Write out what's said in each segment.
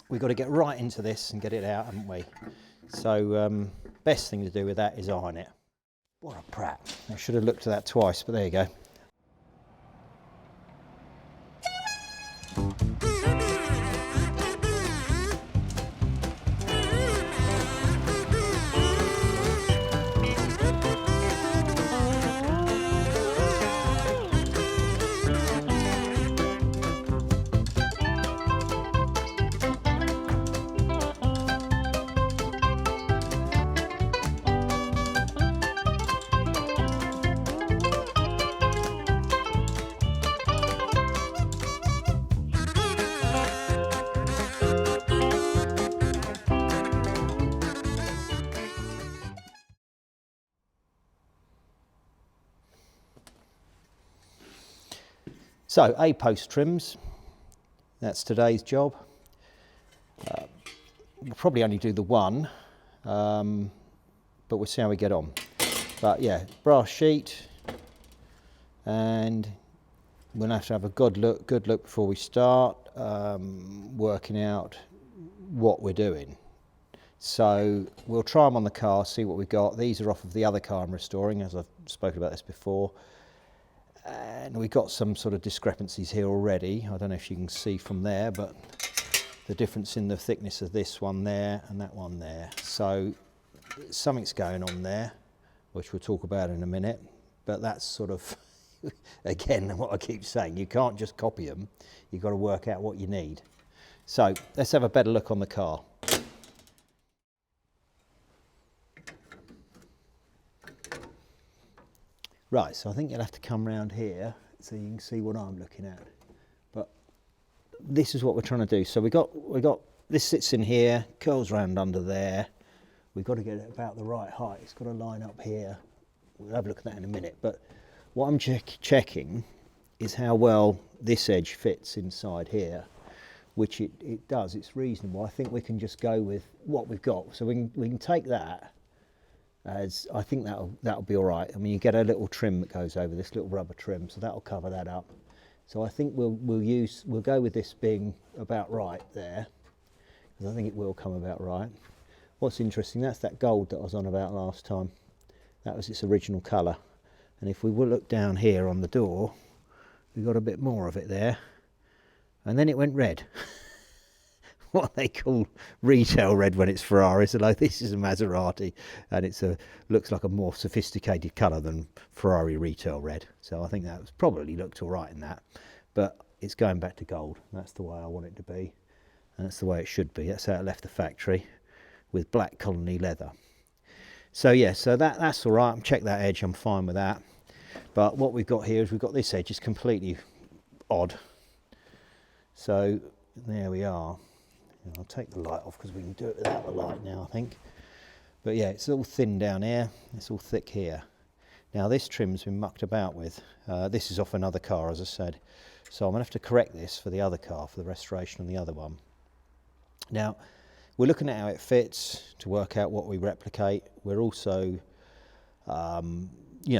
we've got to get right into this and get it out, haven't we? So best thing to do with that is iron it. What a prat. I should have looked at that twice, but there you go. So, A-post trims, that's today's job. We'll probably only do the one, but we'll see how we get on. But yeah, brass sheet, and we'll have to have a good look before we start working out what we're doing. So we'll try them on the car, see what we've got. These are off of the other car I'm restoring, as I've spoken about this before. And we've got some sort of discrepancies here already. I don't know if you can see from there, but the difference in the thickness of this one there and that one there. So something's going on there, which we'll talk about in a minute. But that's sort of, again, what I keep saying. You can't just copy them. You've got to work out what you need. So let's have a better look on the car. Right, so I think you'll have to come round here so you can see what I'm looking at. But this is what we're trying to do. So we got this sits in here, curls round under there. We've got to get it about the right height. It's got to line up here. We'll have a look at that in a minute. But what I'm checking is how well this edge fits inside here, which it does. It's reasonable. I think we can just go with what we've got. So we can take that. As I think that'll be all right. I mean, you get a little trim that goes over this, little rubber trim, so that'll cover that up. So I think we'll go with this being about right there, because I think it will come about right. What's interesting, that's that gold that I was on about last time. That was its original colour. And if we will look down here on the door, we got a bit more of it there, and then it went red. What they call retail red when it's Ferrari. So like, this is a Maserati, and it's looks like a more sophisticated colour than Ferrari retail red. So I think that was probably looked all right in that, but it's going back to gold. That's the way I want it to be, and that's the way it should be. That's how it left the factory, with black colony leather. So yeah, so that's all right. Check that edge, I'm fine with that. But what we've got here is we've got this edge is completely odd. So there we are. I'll take the light off because we can do it without the light now, I think. But yeah, it's all thin down here, it's all thick here. Now this trim's been mucked about with. This is off another car, as I said. So I'm going to have to correct this for the other car, for the restoration on the other one. Now, we're looking at how it fits to work out what we replicate. We're also, trying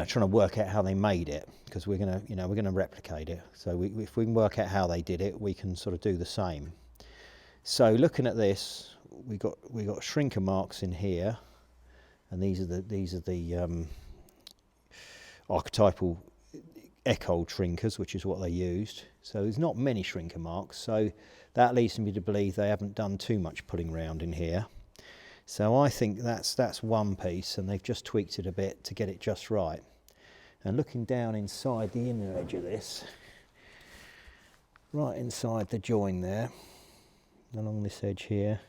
to work out how they made it, because we're going to replicate it. So if we can work out how they did it, we can sort of do the same. So looking at this, we got shrinker marks in here, and these are the archetypal Eckhold shrinkers, which is what they used. So there's not many shrinker marks, so that leads me to believe they haven't done too much putting round in here. So I think that's one piece, and they've just tweaked it a bit to get it just right. And looking down inside the inner edge of this, right inside the join there, along this edge here,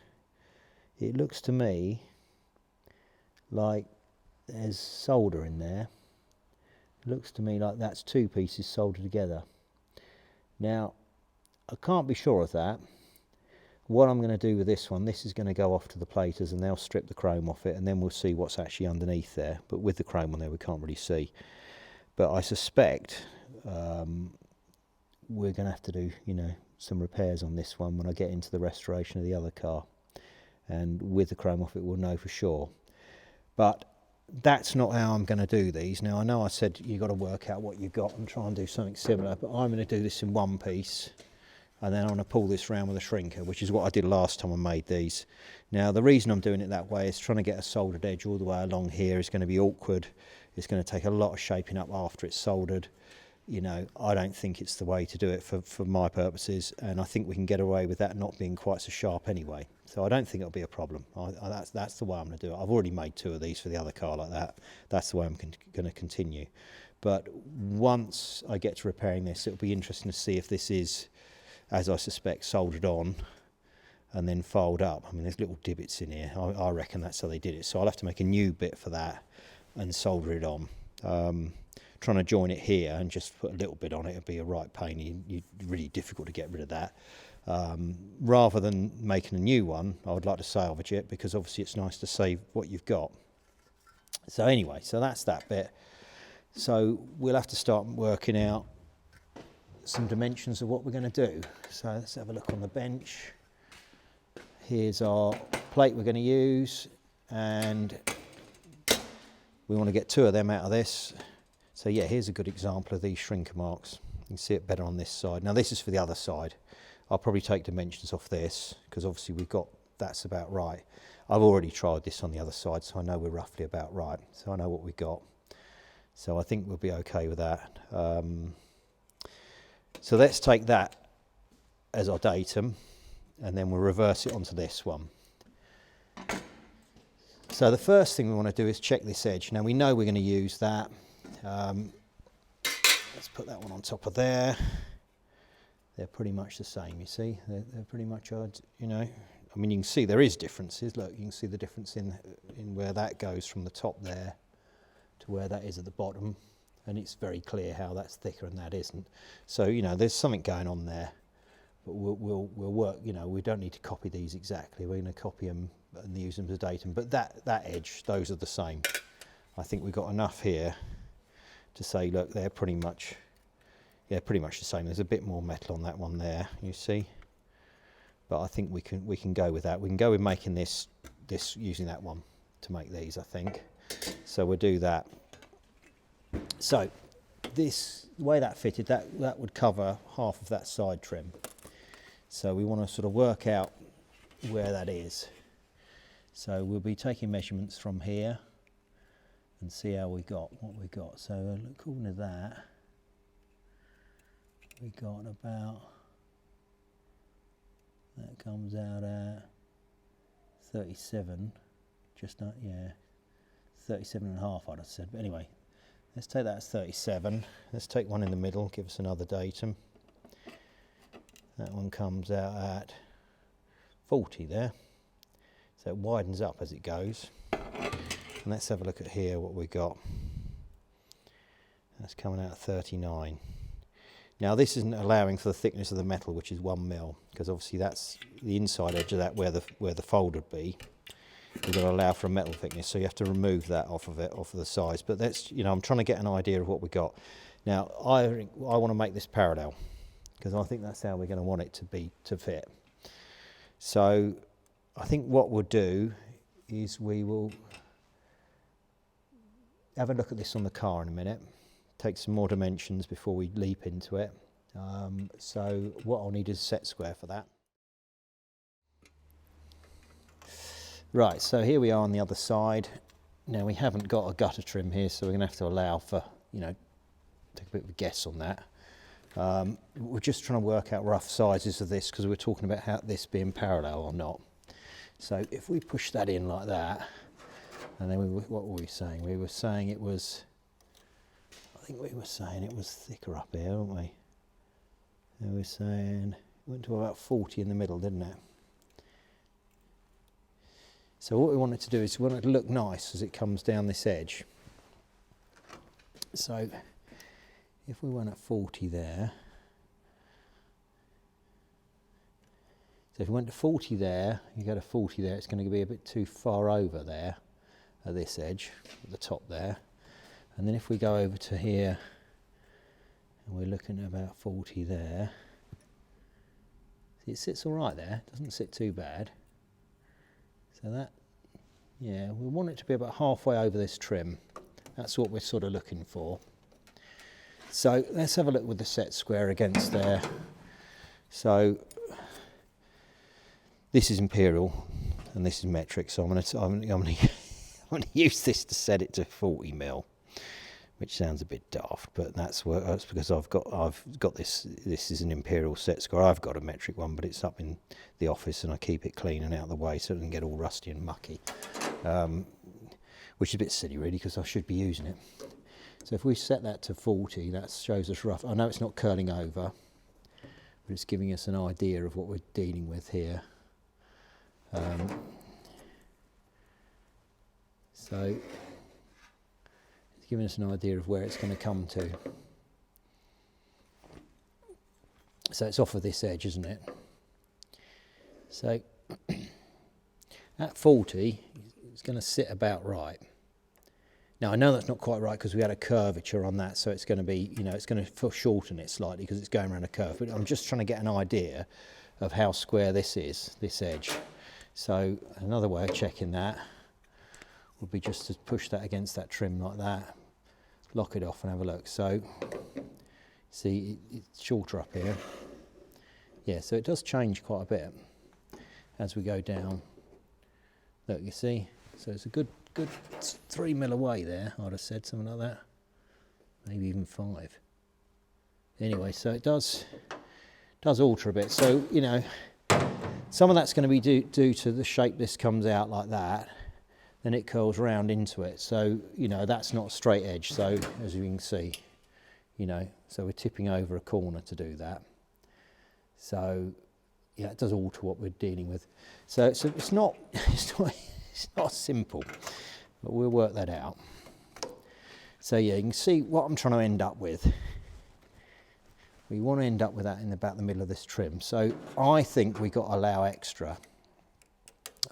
it looks to me like there's solder in there. It looks to me like that's two pieces soldered together. Now, I can't be sure of that. What I'm going to do with this one, this is going to go off to the platers and they'll strip the chrome off it, and then we'll see what's actually underneath there. But with the chrome on there, we can't really see. But I suspect we're going to have to do, some repairs on this one when I get into the restoration of the other car, and with the chrome off it we'll know for sure. But that's not how I'm going to do these. Now I know I said you've got to work out what you've got and try and do something similar, but I'm going to do this in one piece and then I'm going to pull this round with a shrinker, which is what I did last time I made these. Now the reason I'm doing it that way is trying to get a soldered edge all the way along here is going to be awkward. It's going to take a lot of shaping up after it's soldered. You know, I don't think it's the way to do it for my purposes, and I think we can get away with that not being quite so sharp anyway. So I don't think it'll be a problem. That's the way I'm going to do it. I've already made 2 of these for the other car like that. That's the way I'm going to continue. But once I get to repairing this, it'll be interesting to see if this is, as I suspect, soldered on and then filed up. I mean, there's little divots in here. I reckon that's how they did it. So I'll have to make a new bit for that and solder it on. Trying to join it here and just put a little bit on it would be a right pain. Really difficult to get rid of that. Rather than making a new one, I would like to salvage it, because obviously it's nice to save what you've got. So anyway, so that's that bit. So we'll have to start working out some dimensions of what we're going to do. So let's have a look on the bench. Here's our plate we're going to use, and we want to get 2 of them out of this. So yeah, here's a good example of these shrinker marks. You can see it better on this side. Now this is for the other side. I'll probably take dimensions off this, because obviously we've got, that's about right. I've already tried this on the other side, so I know we're roughly about right. So I know what we've got. So I think we'll be okay with that. So let's take that as our datum, and then we'll reverse it onto this one. So the first thing we want to do is check this edge. Now we know we're going to use that. Let's put that one on top of there. They're pretty much the same, you see. They're pretty much, you know, I mean, you can see there is differences. Look, you can see the difference in where that goes from the top there to where that is at the bottom, and it's very clear how that's thicker and that isn't. So, you know, there's something going on there, but we'll work, you know, we don't need to copy these exactly. We're going to copy them and use them as datum, but that edge, those are the same. I think we've got enough here to say, look, they're pretty much, yeah, pretty much the same. There's a bit more metal on that one there, you see, but I think we can go with that. We can go with making this using that one to make these, I think. So we'll do that. So this, the way that fitted, that would cover half of that side trim. So we want to sort of work out where that is. So we'll be taking measurements from here and see how we got, what we got. So according to that, we got about, that comes out at 37, just not, yeah, 37 and a half I'd have said, but anyway, let's take that as 37. Let's take one in the middle, give us another datum. That one comes out at 40 there. So it widens up as it goes. And let's have a look at here what we got. That's coming out at 39. Now this isn't allowing for the thickness of the metal, which is 1 mil, because obviously that's the inside edge of that where the fold would be. We've got to allow for a metal thickness, so you have to remove that off of it, off of the size. But that's, you know, I'm trying to get an idea of what we got. Now I want to make this parallel, because I think that's how we're going to want it to be, to fit. So I think what we'll do is we will have a look at this on the car in a minute, take some more dimensions before we leap into it. So what I'll need is a set square for that. Right, so here we are on the other side. Now we haven't got a gutter trim here, so we're going to have to allow for, you know, take a bit of a guess on that. We're just trying to work out rough sizes of this, because we're talking about how this being parallel or not. So if we push that in like that, and then what were we saying? We were saying it was, I think we were saying it was thicker up here, weren't we? And we were saying, it went to about 40 in the middle, didn't it? So what we want it to do is we want it to look nice as it comes down this edge. So if we went at 40 there, so if we went to 40 there, you go to 40 there, it's going to be a bit too far over there at this edge, at the top there. And then if we go over to here, and we're looking at about 40 there, see, it sits all right there, it doesn't sit too bad. So that, yeah, we want it to be about halfway over this trim. That's what we're sort of looking for. So let's have a look with the set square against there. So this is imperial and this is metric, so I'm going to use this to set it to 40 mil, which sounds a bit daft, but that's because I've got this. This is an imperial set score. I've got a metric one, but it's up in the office, and I keep it clean and out of the way so it doesn't get all rusty and mucky, which is a bit silly really, because I should be using it. So if we set that to 40, that shows us rough. I know it's not curling over, but it's giving us an idea of what we're dealing with here. So it's giving us an idea of where it's going to come to. So it's off of this edge, isn't it? So at 40, it's going to sit about right. Now I know that's not quite right because we had a curvature on that, so it's going to be, you know, it's going to shorten it slightly because it's going around a curve. But I'm just trying to get an idea of how square this is, this edge. So another way of checking that would be just to push that against that trim like that, lock it off and have a look. So see, it's shorter up here. Yeah, so it does change quite a bit as we go down. Look, you see, so it's a good 3 mil away there, I'd have said, something like that, maybe even 5. Anyway, so it does alter a bit. So, you know, some of that's going to be due to the shape this comes out like that, then it curls round into it. So, you know, that's not a straight edge. So, as you can see, you know, so we're tipping over a corner to do that. So, yeah, it does alter what we're dealing with. So it's not simple, but we'll work that out. So yeah, you can see what I'm trying to end up with. We want to end up with that in about the middle of this trim. So I think we've got to allow extra.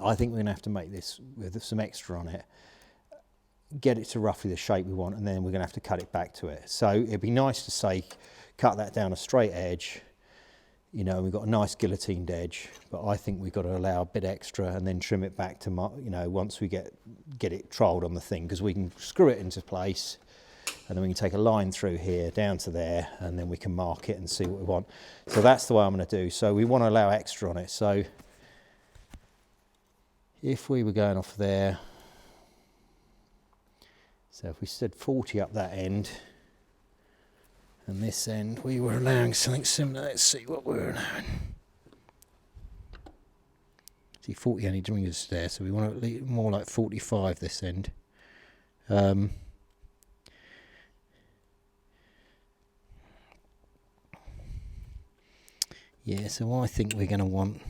I think we're going to have to make this with some extra on it, get it to roughly the shape we want, and then we're going to have to cut it back to it. So it'd be nice to say, cut that down a straight edge. You know, we've got a nice guillotined edge, but I think we've got to allow a bit extra and then trim it back to, you know, once we get it trialled on the thing, because we can screw it into place and then we can take a line through here down to there, and then we can mark it and see what we want. So that's the way I'm going to do. So we want to allow extra on it. So if we were going off there, so if we said 40 up that end, and this end we were allowing something similar. Let's see what we're allowing. See, 40 only brings us there, so we want to leave more like 45 this end. Yeah, so I think we're going to want,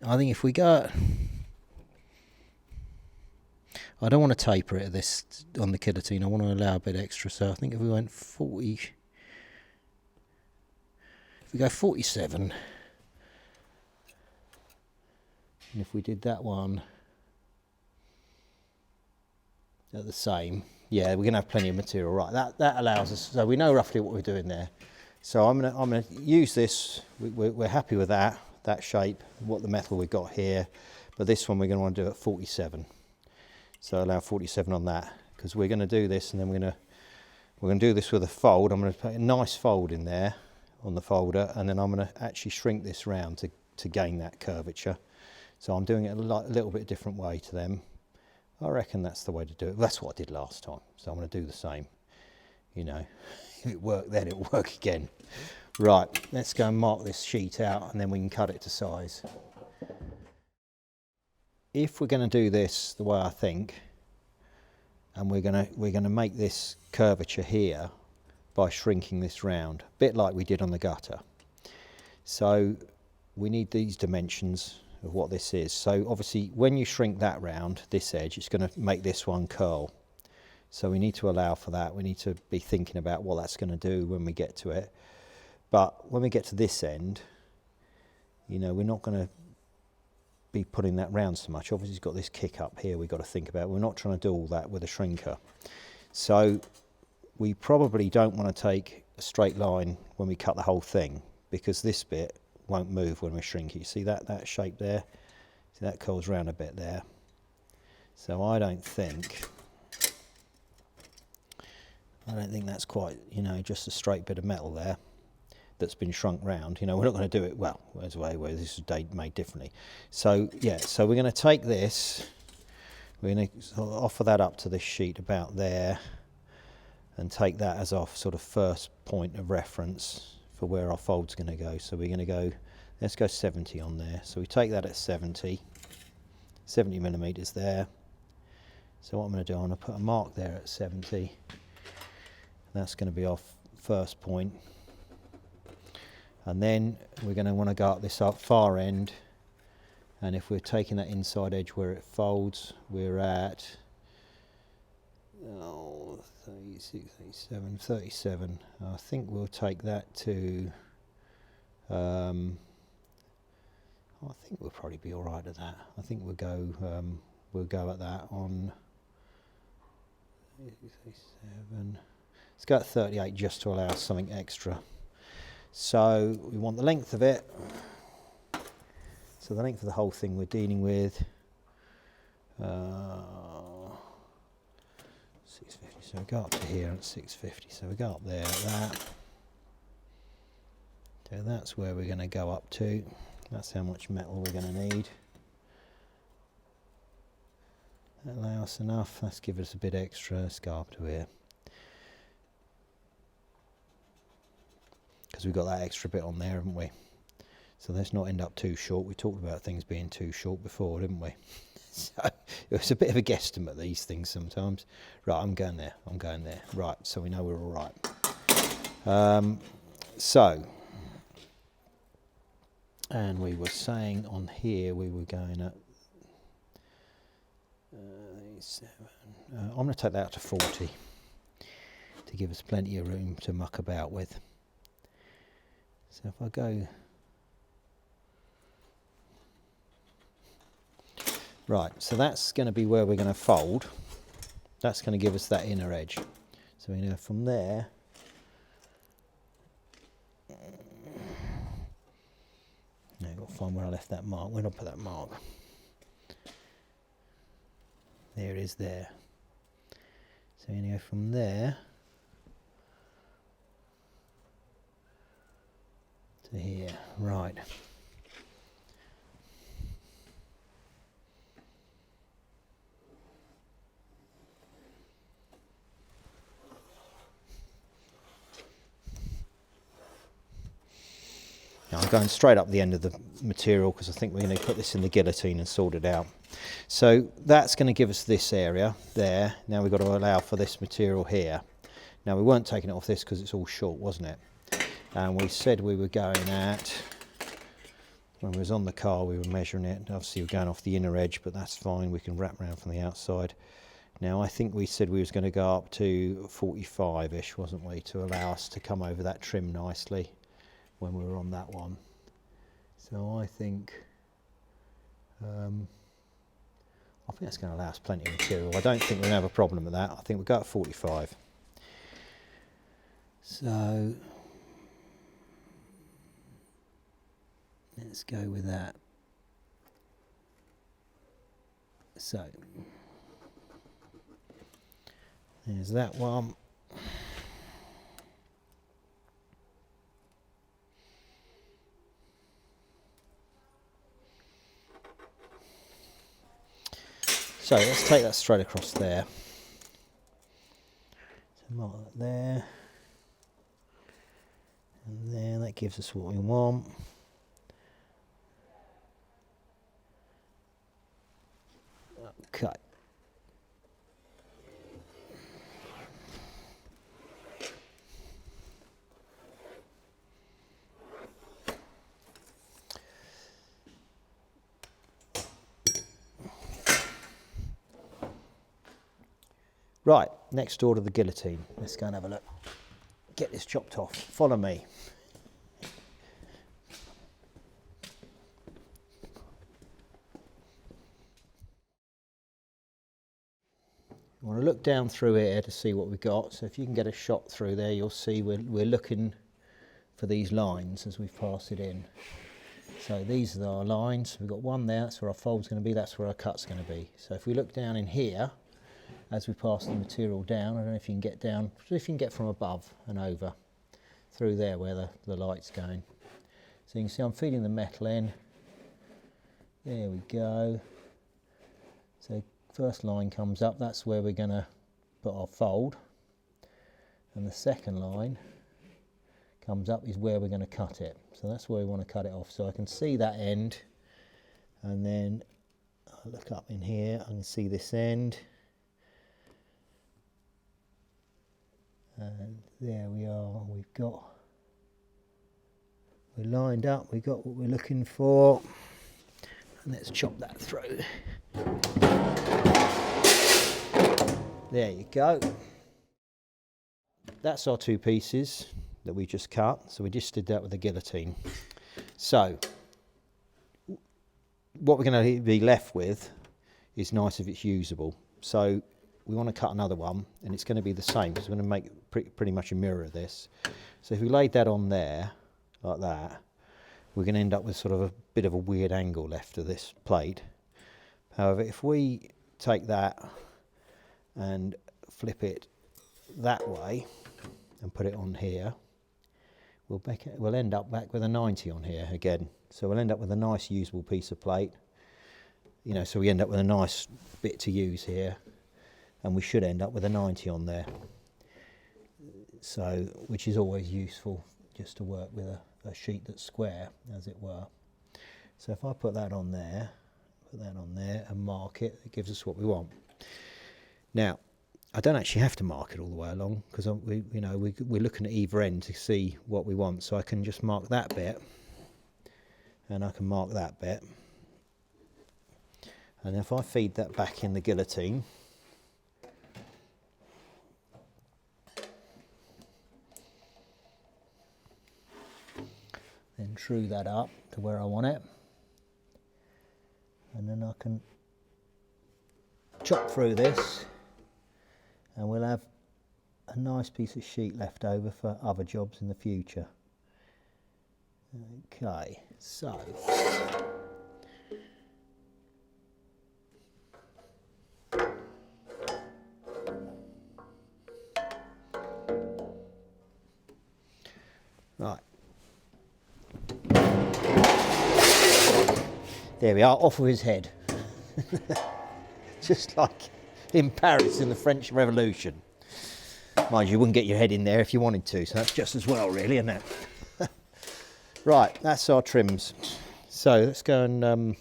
I think if we go, I don't want to taper it at this on the guillotine. I want to allow a bit extra. So I think if we went 40, if we go 47, and if we did that one at the same, yeah, we're going to have plenty of material. Right, that allows us. So we know roughly what we're doing there. So I'm going to use this. We're happy with that shape, what the metal we've got here, but this one we're going to want to do at 47. So allow 47 on that, because we're going to do this, and then we're going to do this with a fold. I'm going to put a nice fold in there on the folder, and then I'm going to actually shrink this round to gain that curvature. So I'm doing it a little bit different way to them. I reckon that's the way to do it. That's what I did last time, so I'm going to do the same. You know, if it worked then, it'll work again. Right, let's go and mark this sheet out, and then we can cut it to size. If we're going to do this the way I think, and we're going to make this curvature here by shrinking this round, a bit like we did on the gutter. So we need these dimensions of what this is. So obviously when you shrink that round, this edge, it's going to make this one curl. So we need to allow for that. We need to be thinking about what that's going to do when we get to it. But when we get to this end, you know, we're not going to be putting that round so much. Obviously it's got this kick up here we've got to think about. We're not trying to do all that with a shrinker. So we probably don't want to take a straight line when we cut the whole thing, because this bit won't move when we shrink it. You see that shape there? See, that curls round a bit there. So I don't think that's quite, you know, just a straight bit of metal there. that's been shrunk round. You know, we're not going to do it, well, there's a way where this is made differently. So yeah, so we're going to take this, we're going to sort of offer that up to this sheet about there and take that as our sort of first point of reference for where our fold's going to go. So we're going to go, let's go 70 on there. So we take that at 70 millimeters there. So what I'm going to do, I'm going to put a mark there at 70. That's going to be our first point. And then we're going to want to go up this far end, and if we're taking that inside edge where it folds, we're at 36, 37, 37. I think we'll take that to, I think we'll probably be all right at that. I think we'll go at that on 37. Let's go at 38 just to allow us something extra. So we want the length of it. So the length of the whole thing we're dealing with 650. So we go up to here at 650. So we go up there at that. So that's where we're going to go up to. That's how much metal we're going to need. That allows us enough. Let's give us a bit extra. Let's go up to here. Because we've got that extra bit on there, haven't we? So let's not end up too short. We talked about things being too short before, didn't we? So it was a bit of a guesstimate, these things sometimes. Right, I'm going there. I'm going there. Right, so we know we're all right. And we were saying on here we were going at 7. I'm going to take that out to 40 to give us plenty of room to muck about with. So if I go, right, so that's going to be where we're going to fold. That's going to give us that inner edge. So we know from there, now I've got to find where I left that mark. Where did I put that mark? There it is there. So you go from there to here, right. Now I'm going straight up the end of the material because I think we're going to put this in the guillotine and sort it out. So that's going to give us this area there. Now we've got to allow for this material here. Now we weren't taking it off this because it's all short, wasn't it? And we said we were going at, when we was on the car we were measuring it, obviously we're going off the inner edge, but that's fine, we can wrap around from the outside. Now I think we said we was going to go up to 45-ish, wasn't we, to allow us to come over that trim nicely when we were on that one. So I think that's going to allow us plenty of material. I don't think we're going to have a problem with that. I think we'll go at 45. So let's go with that. So there's that one. So let's take that straight across there. So mark that there. And there, that gives us what we want. Okay. Right, next door to the guillotine. Let's go and have a look. Get this chopped off. Follow me. You want to look down through here to see what we've got. So if you can get a shot through there, you'll see we're looking for these lines as we pass it in. So these are our lines. We've got one there, that's where our fold's going to be, that's where our cut's going to be. So if we look down in here, as we pass the material down, I don't know if you can get down, if you can get from above and over. through there where the light's going. So you can see I'm feeding the metal in. There we go. So first line comes up, that's where we're going to put our fold. And the second line comes up is where we're going to cut it. So that's where we want to cut it off. So I can see that end, and then I look up in here, I can see this end. And there we are, we're lined up, we've got what we're looking for. And let's chop that through. There you go. That's our two pieces that we just cut. So we just did that with a guillotine. So what we're going to be left with is nice if it's usable. So we want to cut another one, and it's going to be the same because we're going to make pretty much a mirror of this. So if we laid that on there like that, we're going to end up with sort of a bit of a weird angle left of this plate. However, if we take that and flip it that way and put it on here, we'll end up back with a 90 on here again. So we'll end up with a nice usable piece of plate. You know, so we end up with a nice bit to use here, and we should end up with a 90 on there. So, which is always useful just to work with a sheet that's square, as it were. So if I put that on there and mark it, it gives us what we want. Now, I don't actually have to mark it all the way along because we're looking at either end to see what we want. So I can just mark that bit, and I can mark that bit. And if I feed that back in the guillotine, then true that up to where I want it, and then I can chop through this, and we'll have a nice piece of sheet left over for other jobs in the future. Okay, so right, there we are, off with his head. Just like in Paris in the French Revolution. Mind you, wouldn't get your head in there if you wanted to, so that's just as well really, isn't it? Right, that's our trims. So let's go and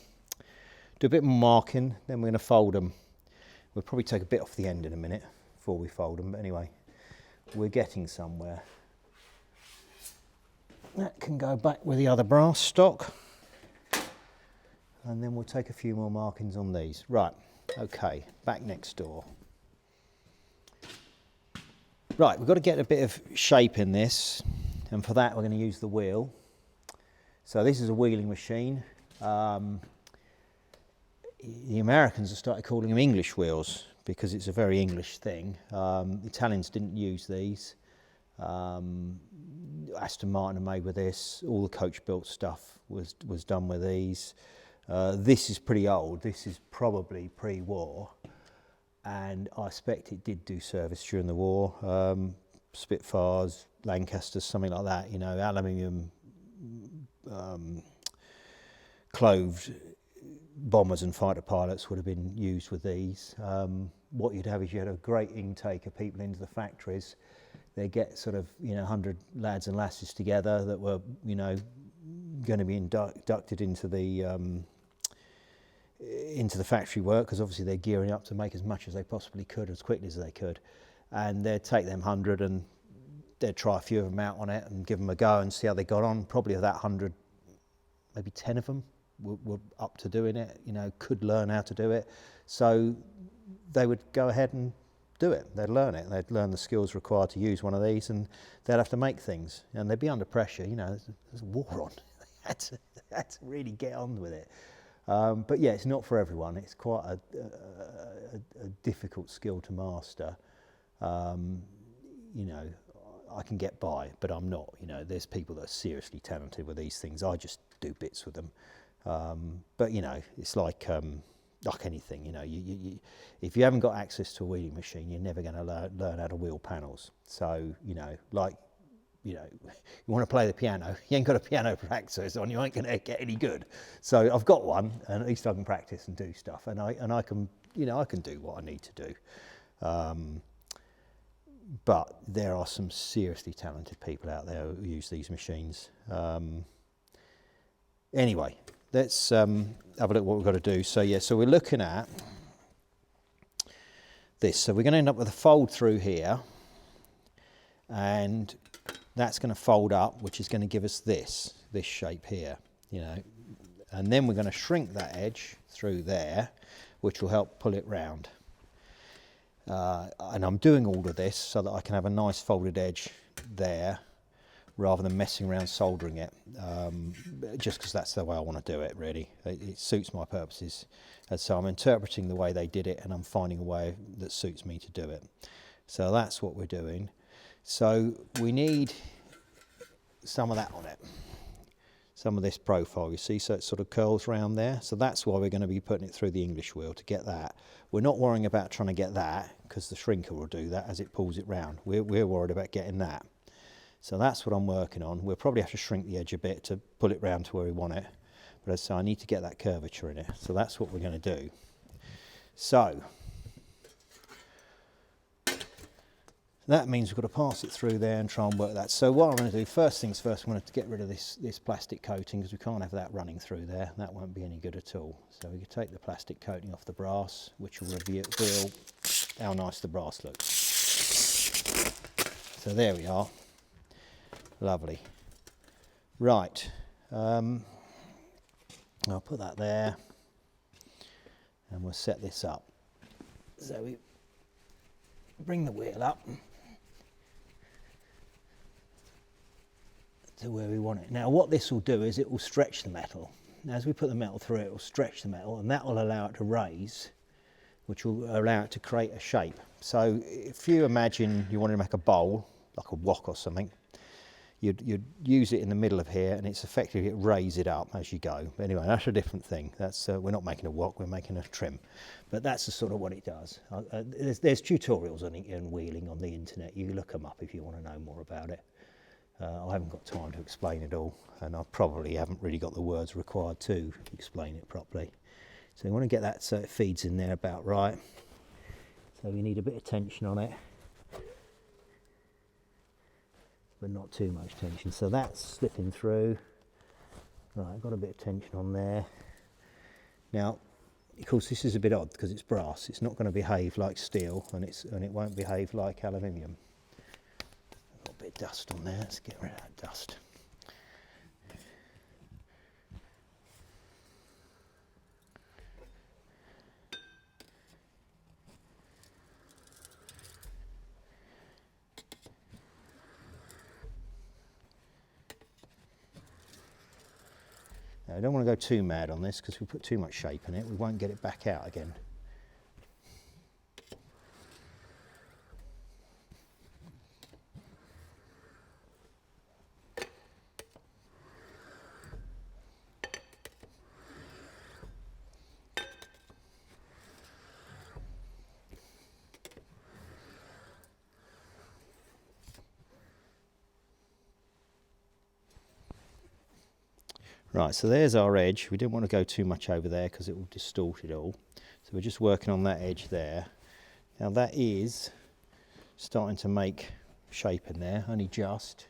do a bit more marking, then we're going to fold them. We'll probably take a bit off the end in a minute before we fold them, but anyway, we're getting somewhere. That can go back with the other brass stock, and then we'll take a few more markings on these. Right, okay, back next door. Right, we've got to get a bit of shape in this, and for that we're going to use the wheel. So this is a wheeling machine. The Americans have started calling them English wheels because it's a very English thing. The Italians didn't use these. Aston Martin are made with this. All the coach built stuff was done with these. This is pretty old. This is probably pre-war, and I expect it did do service during the war. Spitfires, Lancasters, something like that. You know, aluminium clothed bombers and fighter pilots would have been used with these. What you'd have is you had a great intake of people into the factories. They get sort of 100 lads and lasses together that were going to be inducted into the factory work, because obviously they're gearing up to make as much as they possibly could as quickly as they could, and they'd take them 100 and they'd try a few of them out on it and give them a go and see how they got on. Probably of that 100, maybe 10 of them were up to doing it, could learn how to do it. So they would go ahead and do it. They'd learn it. They'd learn the skills required to use one of these, and they'd have to make things. And they'd be under pressure. There's a war on. They had to really get on with it. But yeah, it's not for everyone. It's quite a difficult skill to master. I can get by, but I'm not. There's people that are seriously talented with these things. I just do bits with them. But it's like anything. If you haven't got access to a wheeling machine, you're never going to learn how to wheel panels. So like you know, you want to play the piano, you ain't got a piano to practice on, you ain't going to get any good. So I've got one, and at least I can practice and do stuff, and I can, you know, I can do what I need to do. But there are some seriously talented people out there who use these machines. Anyway, let's have a look at what we've got to do. So yeah, so we're looking at this. So we're going to end up with a fold through here, and that's going to fold up, which is going to give us this shape here, you know. And then we're going to shrink that edge through there, which will help pull it round. And I'm doing all of this so that I can have a nice folded edge there, rather than messing around soldering it, just because that's the way I want to do it, really. It suits my purposes. And so I'm interpreting the way they did it, and I'm finding a way that suits me to do it. So that's what we're doing. So we need some of that on it, some of this profile, you see, so it sort of curls round there. So that's why we're going to be putting it through the English wheel to get that. We're not worrying about trying to get that, because the shrinker will do that as it pulls it round. We're worried about getting that. So that's what I'm working on. We'll probably have to shrink the edge a bit to pull it round to where we want it. But as I say, I need to get that curvature in it. So that's what we're going to do. So that means we've got to pass it through there and try and work that. So what I'm going to do, first things first, I'm going to get rid of this plastic coating, because we can't have that running through there. That won't be any good at all. So we can take the plastic coating off the brass, which will reveal how nice the brass looks. So there we are. Lovely. Right, I'll put that there, and we'll set this up. So we bring the wheel up to where we want it. Now what this will do is it will stretch the metal. Now, as we put the metal through it, it will stretch the metal, and that will allow it to raise, which will allow it to create a shape. So if you imagine you wanted to make a bowl, like a wok or something, you'd use it in the middle of here, and it's effectively it raise it up as you go. But anyway, that's a different thing. That's we're not making a wok, we're making a trim. But that's the sort of what it does. There's tutorials on wheeling on the internet. You look them up if you want to know more about it. I haven't got time to explain it all, and I probably haven't really got the words required to explain it properly. So you want to get that so it feeds in there about right. So you need a bit of tension on it, but not too much tension. So that's slipping through. Right, I've got a bit of tension on there. Now, of course, this is a bit odd because it's brass. It's not going to behave like steel, and it won't behave like aluminium. I've got a bit of dust on there. Let's get rid of that dust. Now, I don't want to go too mad on this, because if we put too much shape in it, we won't get it back out again. Right, so there's our edge. We didn't want to go too much over there because it will distort it all. So we're just working on that edge there. Now that is starting to make shape in there, only just.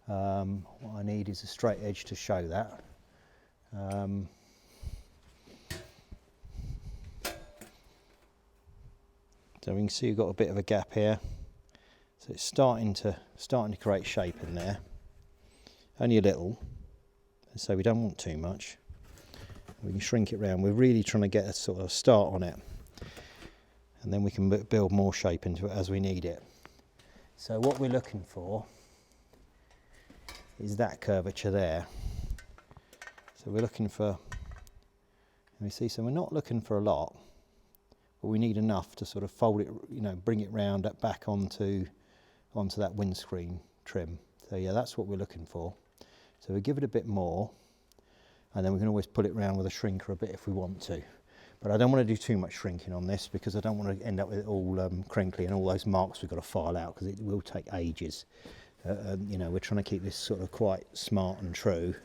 What I need is a straight edge to show that. So we can see we've got a bit of a gap here. So it's starting to create shape in there. Only a little. So we don't want too much. We can shrink it round. We're really trying to get a sort of start on it, and then we can build more shape into it as we need it. So what we're looking for is that curvature there. So we're looking for, let me see, so we're not looking for a lot, but we need enough to sort of fold it, you know, bring it round back onto that windscreen trim. So yeah, that's what we're looking for. So we give it a bit more, and then we can always pull it round with a shrinker a bit if we want to. But I don't want to do too much shrinking on this, because I don't want to end up with it all crinkly and all those marks we've got to file out, because it will take ages You know, we're trying to keep this sort of quite smart and true.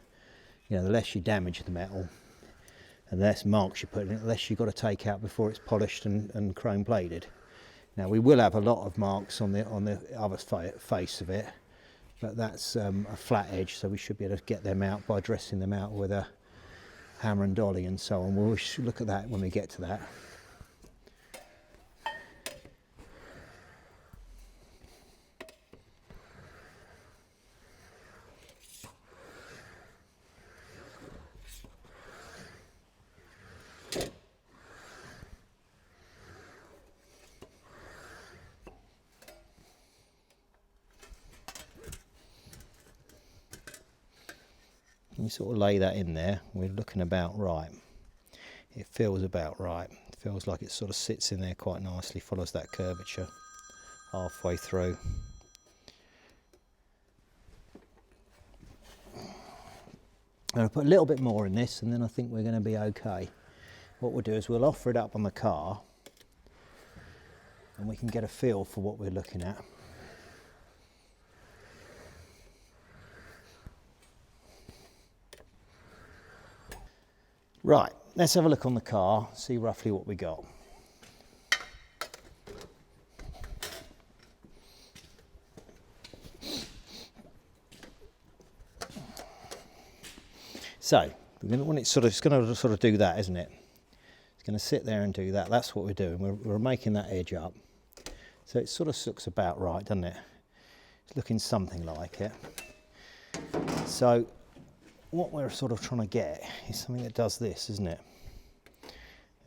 You know, the less you damage the metal and the less marks you put in it, the less you've got to take out before it's polished and chrome plated. Now we will have a lot of marks on the other face of it, but that's a flat edge, so we should be able to get them out by dressing them out with a hammer and dolly and so on. We'll look at that when we get to that. You sort of lay that in there, we're looking about right. It feels about right. It feels like it sort of sits in there quite nicely, follows that curvature halfway through. I'm going to put a little bit more in this and then I think we're going to be okay. What we'll do is we'll offer it up on the car and we can get a feel for what we're looking at. Right, let's have a look on the car, see roughly what we got. So, when it's going to sort of do that, isn't it? It's going to sit there and do that. That's what we're doing. We're making that edge up. So it sort of looks about right, doesn't it? It's looking something like it. So what we're sort of trying to get is something that does this, isn't it?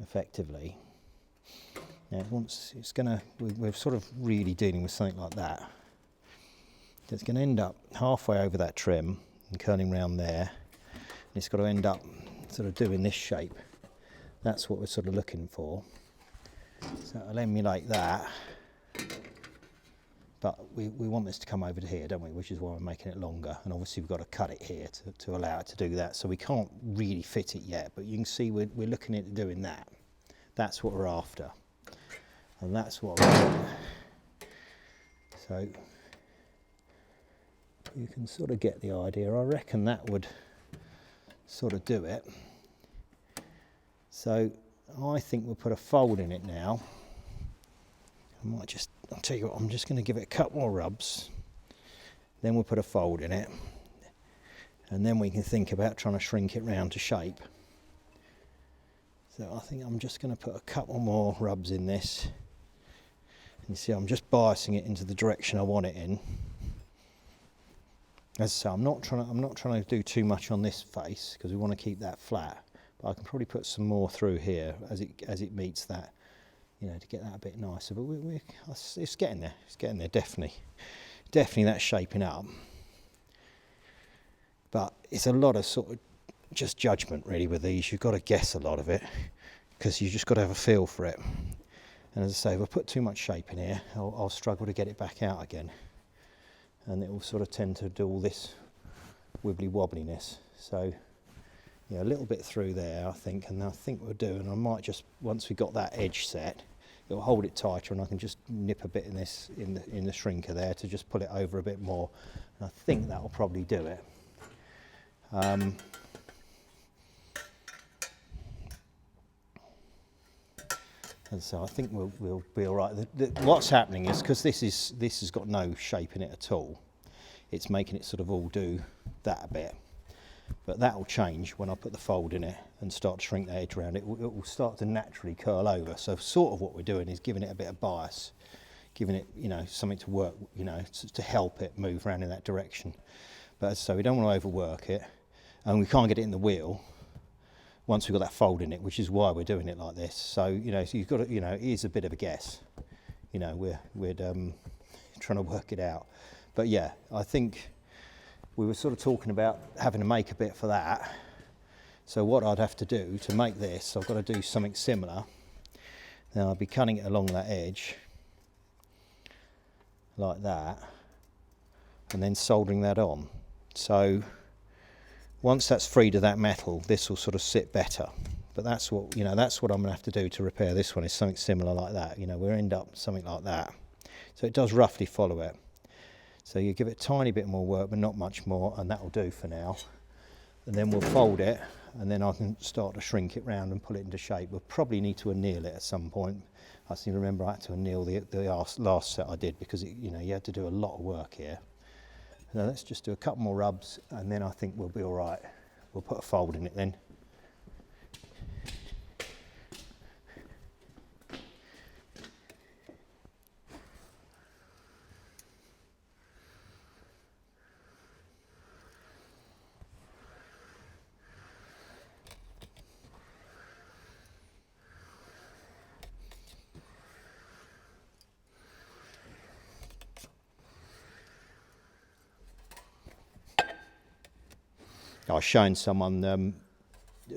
Effectively. Now we're sort of really dealing with something like that. It's going to end up halfway over that trim and curling round there. And it's got to end up sort of doing this shape. That's what we're sort of looking for. So it'll emulate that. But we want this to come over to here, don't we? Which is why we're making it longer. And obviously we've got to cut it here to allow it to do that. So we can't really fit it yet, but you can see we're looking at doing that. That's what we're after. And that's what we're doing. So you can sort of get the idea. I reckon that would sort of do it. So I think we'll put a fold in it now. I'll tell you what, I'm just going to give it a couple more rubs, then we'll put a fold in it, and then we can think about trying to shrink it round to shape. So I think I'm just going to put a couple more rubs in this, and you see I'm just biasing it into the direction I want it in. As I say, I'm not trying to do too much on this face because we want to keep that flat, but I can probably put some more through here as it meets that. You know, to get that a bit nicer, but it's getting there. It's getting there, definitely. Definitely that's shaping up. But it's a lot of sort of just judgment really with these. You've got to guess a lot of it because you've just got to have a feel for it. And as I say, if I put too much shape in here, I'll struggle to get it back out again. And it will sort of tend to do all this wibbly wobbliness. So, yeah, a little bit through there, I think, and I think we'll do. And I might just, once we got that edge set, it'll hold it tighter, and I can just nip a bit in this in the shrinker there to just pull it over a bit more. And I think that will probably do it. And so I think we'll be all right. What's happening is because this has got no shape in it at all. It's making it sort of all do that a bit. But that will change when I put the fold in it and start to shrink the edge around it. It will start to naturally curl over. So sort of what we're doing is giving it a bit of bias, giving it, you know, something to work, you know, to help it move around in that direction. But so we don't want to overwork it, and we can't get it in the wheel once we've got that fold in it, which is why we're doing it like this. So, you know, so you've got to, you know, it is a bit of a guess. You know, we're trying to work it out. But yeah, I think we were sort of talking about having to make a bit for that. So what I'd have to do to make this, I've got to do something similar. Then I'll be cutting it along that edge, like that, and then soldering that on. So once that's freed of that metal, this will sort of sit better. But that's what, you know, that's what I'm going to have to do to repair this one, is something similar like that. You know, we'll end up something like that. So it does roughly follow it. So you give it a tiny bit more work, but not much more, and that'll do for now. And then we'll fold it, and then I can start to shrink it round and pull it into shape. We'll probably need to anneal it at some point. I seem to remember I had to anneal the last set I did, because you had to do a lot of work here. Now let's just do a couple more rubs, and then I think we'll be all right. We'll put a fold in it then. I was showing someone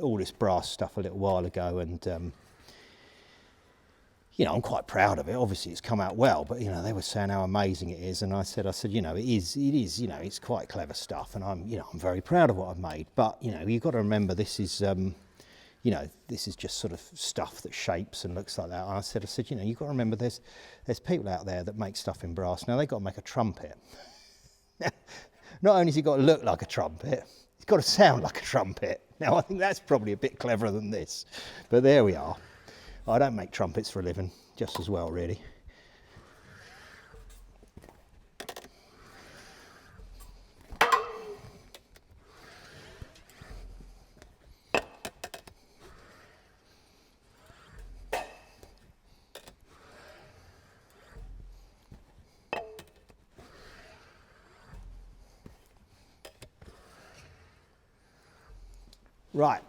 all this brass stuff a little while ago, and I'm quite proud of it. Obviously it's come out well, but they were saying how amazing it is, and I said it is, it's quite clever stuff, and I'm very proud of what I've made. But you've got to remember, this is this is just sort of stuff that shapes and looks like that. And I said you've got to remember, there's people out there that make stuff in brass. Now they've got to make a trumpet. Not only has it got to look like a trumpet, it's got to sound like a trumpet. Now I think that's probably a bit cleverer than this, but there we are. I don't make trumpets for a living, just as well really. Right,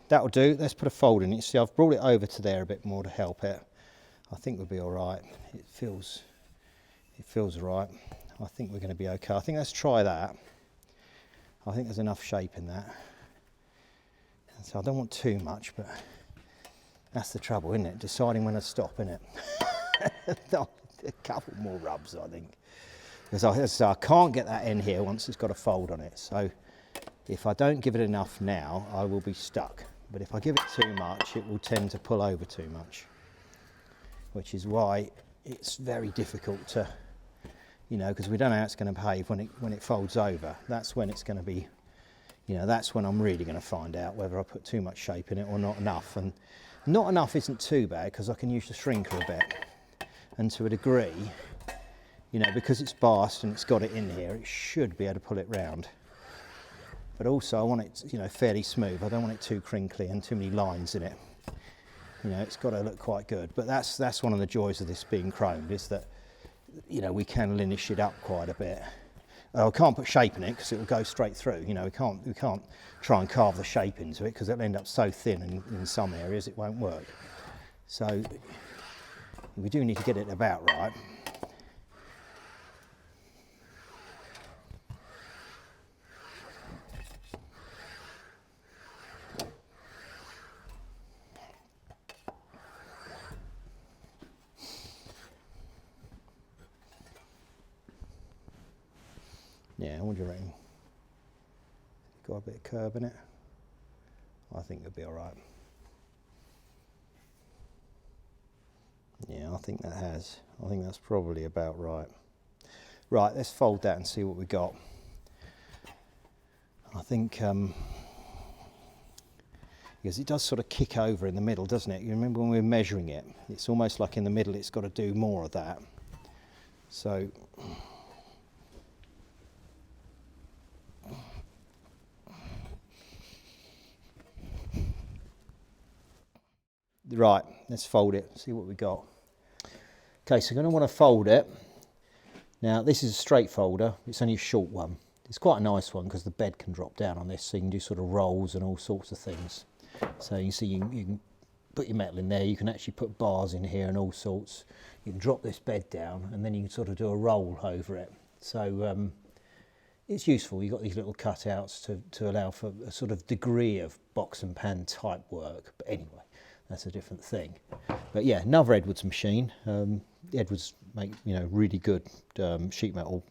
that'll do. Let's put a fold in it. See, I've brought it over to there a bit more to help it. I think we'll be all right. It feels right. I think we're going to be okay. I think let's try that. I think there's enough shape in that. So I don't want too much, but that's the trouble, isn't it? Deciding when to stop, isn't it? A couple more rubs, I think. Because I can't get that in here once it's got a fold on it. So if I don't give it enough now, I will be stuck. But if I give it too much, it will tend to pull over too much, which is why it's very difficult to, because we don't know how it's going to behave when it folds over. That's when it's going to be, that's when I'm really going to find out whether I put too much shape in it or not enough. And not enough isn't too bad, because I can use the shrinker a bit. And to a degree, because it's brass and it's got it in here, it should be able to pull it round. But also I want it, fairly smooth. I don't want it too crinkly and too many lines in it. It's got to look quite good. But that's one of the joys of this being chromed, is that, we can linish it up quite a bit. I can't put shape in it because it will go straight through. We can't try and carve the shape into it, because it'll end up so thin, and in some areas it won't work. So we do need to get it about right. Yeah, what do you reckon? Got a bit of curve in it? I think it'll be all right. Yeah, I think that has. I think that's probably about right. Right, let's fold that and see what we got. I think, because it does sort of kick over in the middle, doesn't it? You remember when we were measuring it? It's almost like in the middle it's got to do more of that. So, right, let's fold it, see what we got. Okay, so you're going to want to fold it. Now, this is a straight folder. It's only a short one. It's quite a nice one because the bed can drop down on this, so you can do sort of rolls and all sorts of things. So you can see you can put your metal in there. You can actually put bars in here and all sorts. You can drop this bed down, and then you can sort of do a roll over it. So it's useful. You've got these little cutouts to allow for a sort of degree of box and pan type work. But anyway, that's a different thing. But yeah, another Edwards machine. Edwards make really good sheet metal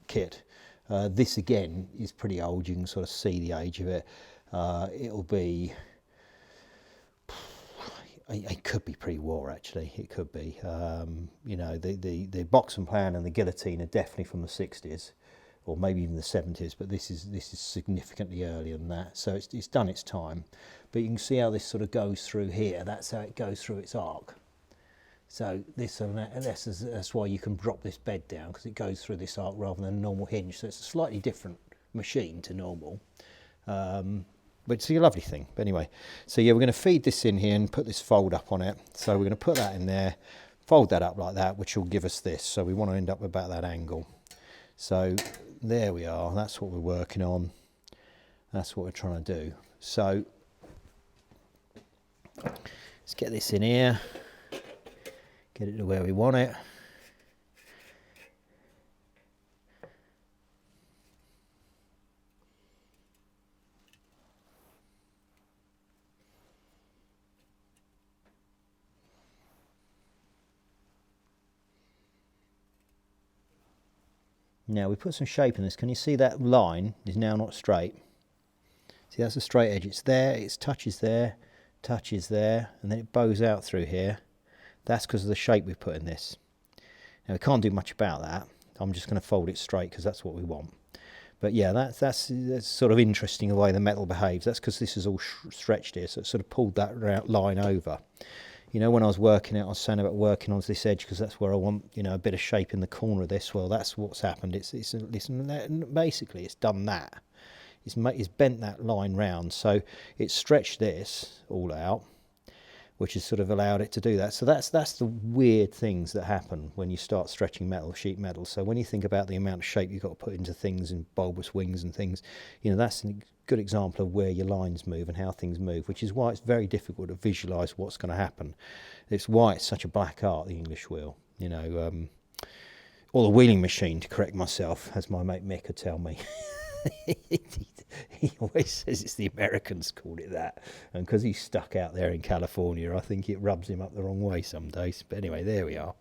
kit. This again is pretty old. You can sort of see the age of it. It'll be, it could be pre-war actually. It could be. You know, the box and plan and the guillotine are definitely from the 60s, or maybe even the 70s. But this is significantly earlier than that. So it's done its time. But you can see how this sort of goes through here. That's how it goes through its arc. So that's why you can drop this bed down, because it goes through this arc rather than a normal hinge. So it's a slightly different machine to normal. But it's a lovely thing. But anyway, so yeah, we're going to feed this in here and put this fold up on it. So we're going to put that in there, fold that up like that, which will give us this. So we want to end up about that angle. So there we are. That's what we're working on. That's what we're trying to do. So let's get this in here. Get it to where we want it. Now we put some shape in this. Can you see that line is now not straight? See, that's a straight edge. It's there, it touches there, and then it bows out through here. That's because of the shape we put in this. Now we can't do much about that. I'm just going to fold it straight because that's what we want. But yeah, that's sort of interesting the way the metal behaves. That's because this is all stretched here, so it sort of pulled that line over. You know, when I was working it, I was saying about working on this edge because that's where I want, you know, a bit of shape in the corner of this. Well, that's what's happened. It's basically it's done that. It's bent that line round, so it's stretched this all out, which has sort of allowed it to do that. So that's the weird things that happen when you start stretching metal, sheet metal. So when you think about the amount of shape you've got to put into things and bulbous wings and things, you know, that's a good example of where your lines move and how things move, which is why it's very difficult to visualise what's going to happen. It's why it's such a black art, the English wheel, you know, or the wheeling machine, to correct myself, as my mate Mick would tell me. He always says it's the Americans called it that, and because he's stuck out there in California, I think it rubs him up the wrong way some days. But anyway, there we are.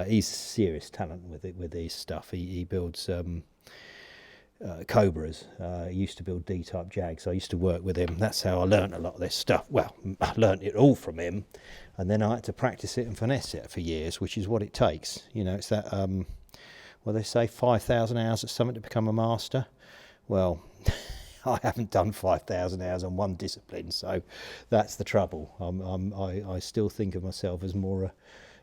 He's serious talent with his stuff. He builds Cobras. He used to build D-type Jags. I used to work with him. That's how I learnt a lot of this stuff. Well, I learnt it all from him, and then I had to practice it and finesse it for years, which is what it takes. You know, it's that well, they say 5,000 hours of something to become a master. Well, I haven't done 5,000 hours on one discipline, so that's the trouble. I still think of myself as more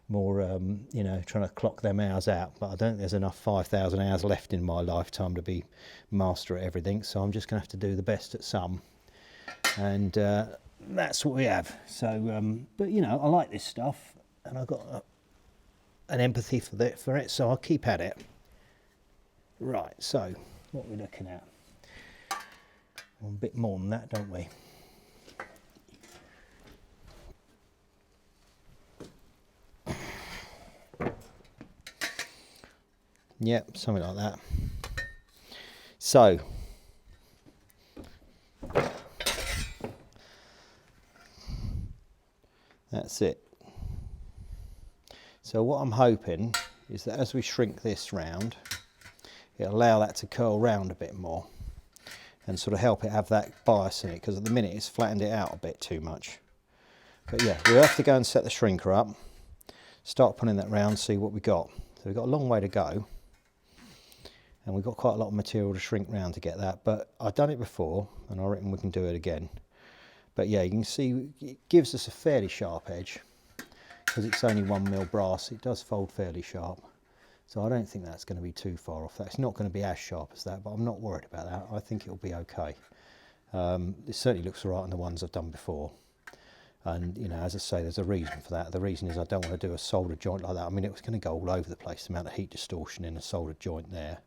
you know, trying to clock them hours out, but I don't think there's enough 5,000 hours left in my lifetime to be master at everything, so I'm just going to have to do the best at some, and that's what we have. So, but you know, I like this stuff, and I've got an empathy for it, so I'll keep at it. Right, so what are we looking at? Well, a bit more than that, don't we? Yep, something like that. So that's it. So what I'm hoping is that as we shrink this round, it'll allow that to curl round a bit more and sort of help it have that bias in it, because at the minute it's flattened it out a bit too much. But yeah, we'll have to go and set the shrinker up, start pulling that round, see what we got. So we've got a long way to go, and we've got quite a lot of material to shrink round to get that, but I've done it before and I reckon we can do it again. But yeah, you can see it gives us a fairly sharp edge, because it's only 1mm brass. It does fold fairly sharp, so I don't think that's going to be too far off that. It's not going to be as sharp as that, but I'm not worried about that. I think it'll be okay. It certainly looks all right on the ones I've done before, and you know, as I say, there's a reason for that. The reason is I don't want to do a solder joint like that. I mean, it was going to go all over the place, the amount of heat distortion in a solder joint there,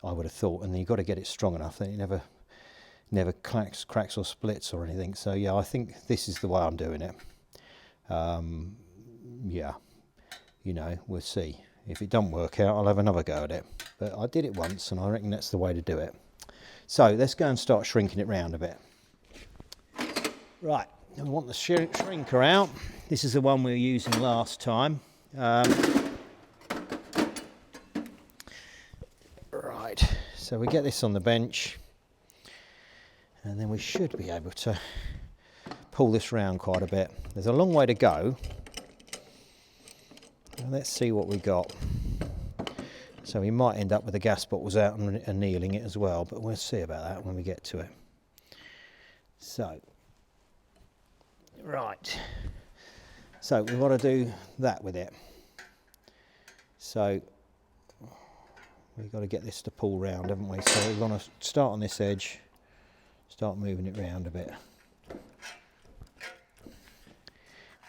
I would have thought, and then you've got to get it strong enough that it never cracks or splits or anything. So yeah, I think this is the way I'm doing it. Yeah, you know, we'll see. If it doesn't work out, I'll have another go at it. But I did it once, and I reckon that's the way to do it. So let's go and start shrinking it round a bit. Right, I want the shrinker out. This is the one we were using last time. Right, so we get this on the bench, and then we should be able to pull this round quite a bit. There's a long way to go. Let's see what we got. So we might end up with the gas bottles out and annealing it as well, but we'll see about that when we get to it. So, right. So we want to do that with it. So we've got to get this to pull round, haven't we? So we're going to start on this edge, start moving it round a bit.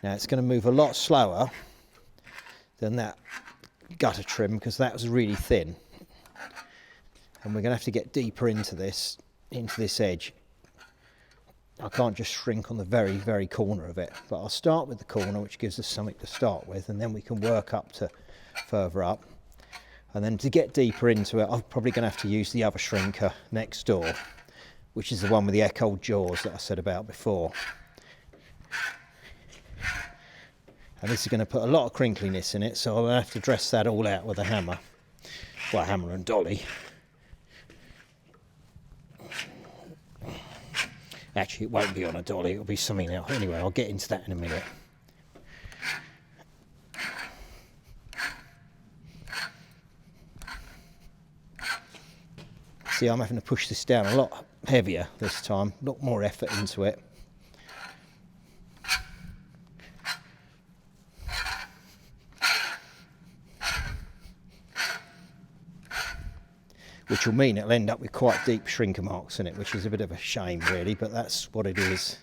Now it's going to move a lot slower than that gutter trim because that was really thin, and we're going to have to get deeper into this edge. I can't just shrink on the very corner of it, but I'll start with the corner, which gives us something to start with, and then we can work up to further up. And then to get deeper into it, I'm probably going to have to use the other shrinker next door, which is the one with the echo jaws that I said about before. And this is going to put a lot of crinkliness in it, so I'll have to dress that all out with a hammer. Well, hammer and dolly. Actually, it won't be on a dolly, it'll be something else. Anyway, I'll get into that in a minute. See, I'm having to push this down a lot heavier this time, a lot more effort into it. Which will mean it'll end up with quite deep shrinker marks in it, which is a bit of a shame really, but that's what it is.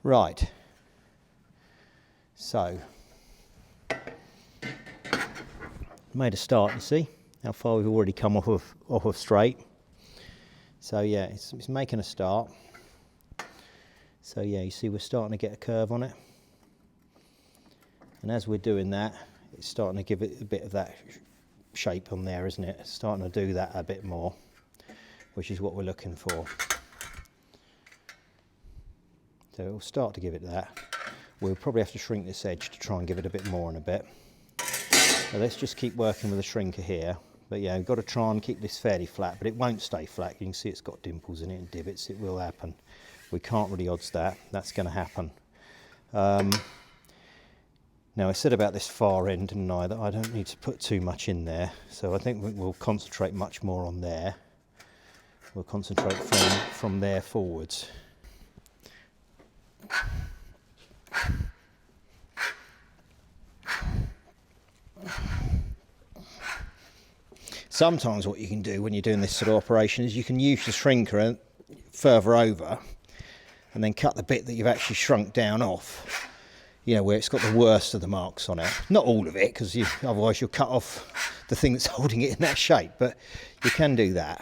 Right, so made a start. You see how far we've already come off of straight. So yeah, it's making a start. So yeah, you see we're starting to get a curve on it. And as we're doing that, it's starting to give it a bit of that shape on there, isn't it? It's starting to do that a bit more, which is what we're looking for. So it'll start to give it that. We'll probably have to shrink this edge to try and give it a bit more in a bit. So let's just keep working with the shrinker here. But yeah, we've got to try and keep this fairly flat, but it won't stay flat. You can see it's got dimples in it and divots. It will happen. We can't really odds that. That's going to happen. Now, I said about this far end, didn't I, that I don't need to put too much in there. So I think we'll concentrate much more on there. We'll concentrate from there forwards. Sometimes what you can do when you're doing this sort of operation is you can use the shrinker further over and then cut the bit that you've actually shrunk down off. You know, where it's got the worst of the marks on it. Not all of it, because otherwise you'll cut off the thing that's holding it in that shape, but you can do that.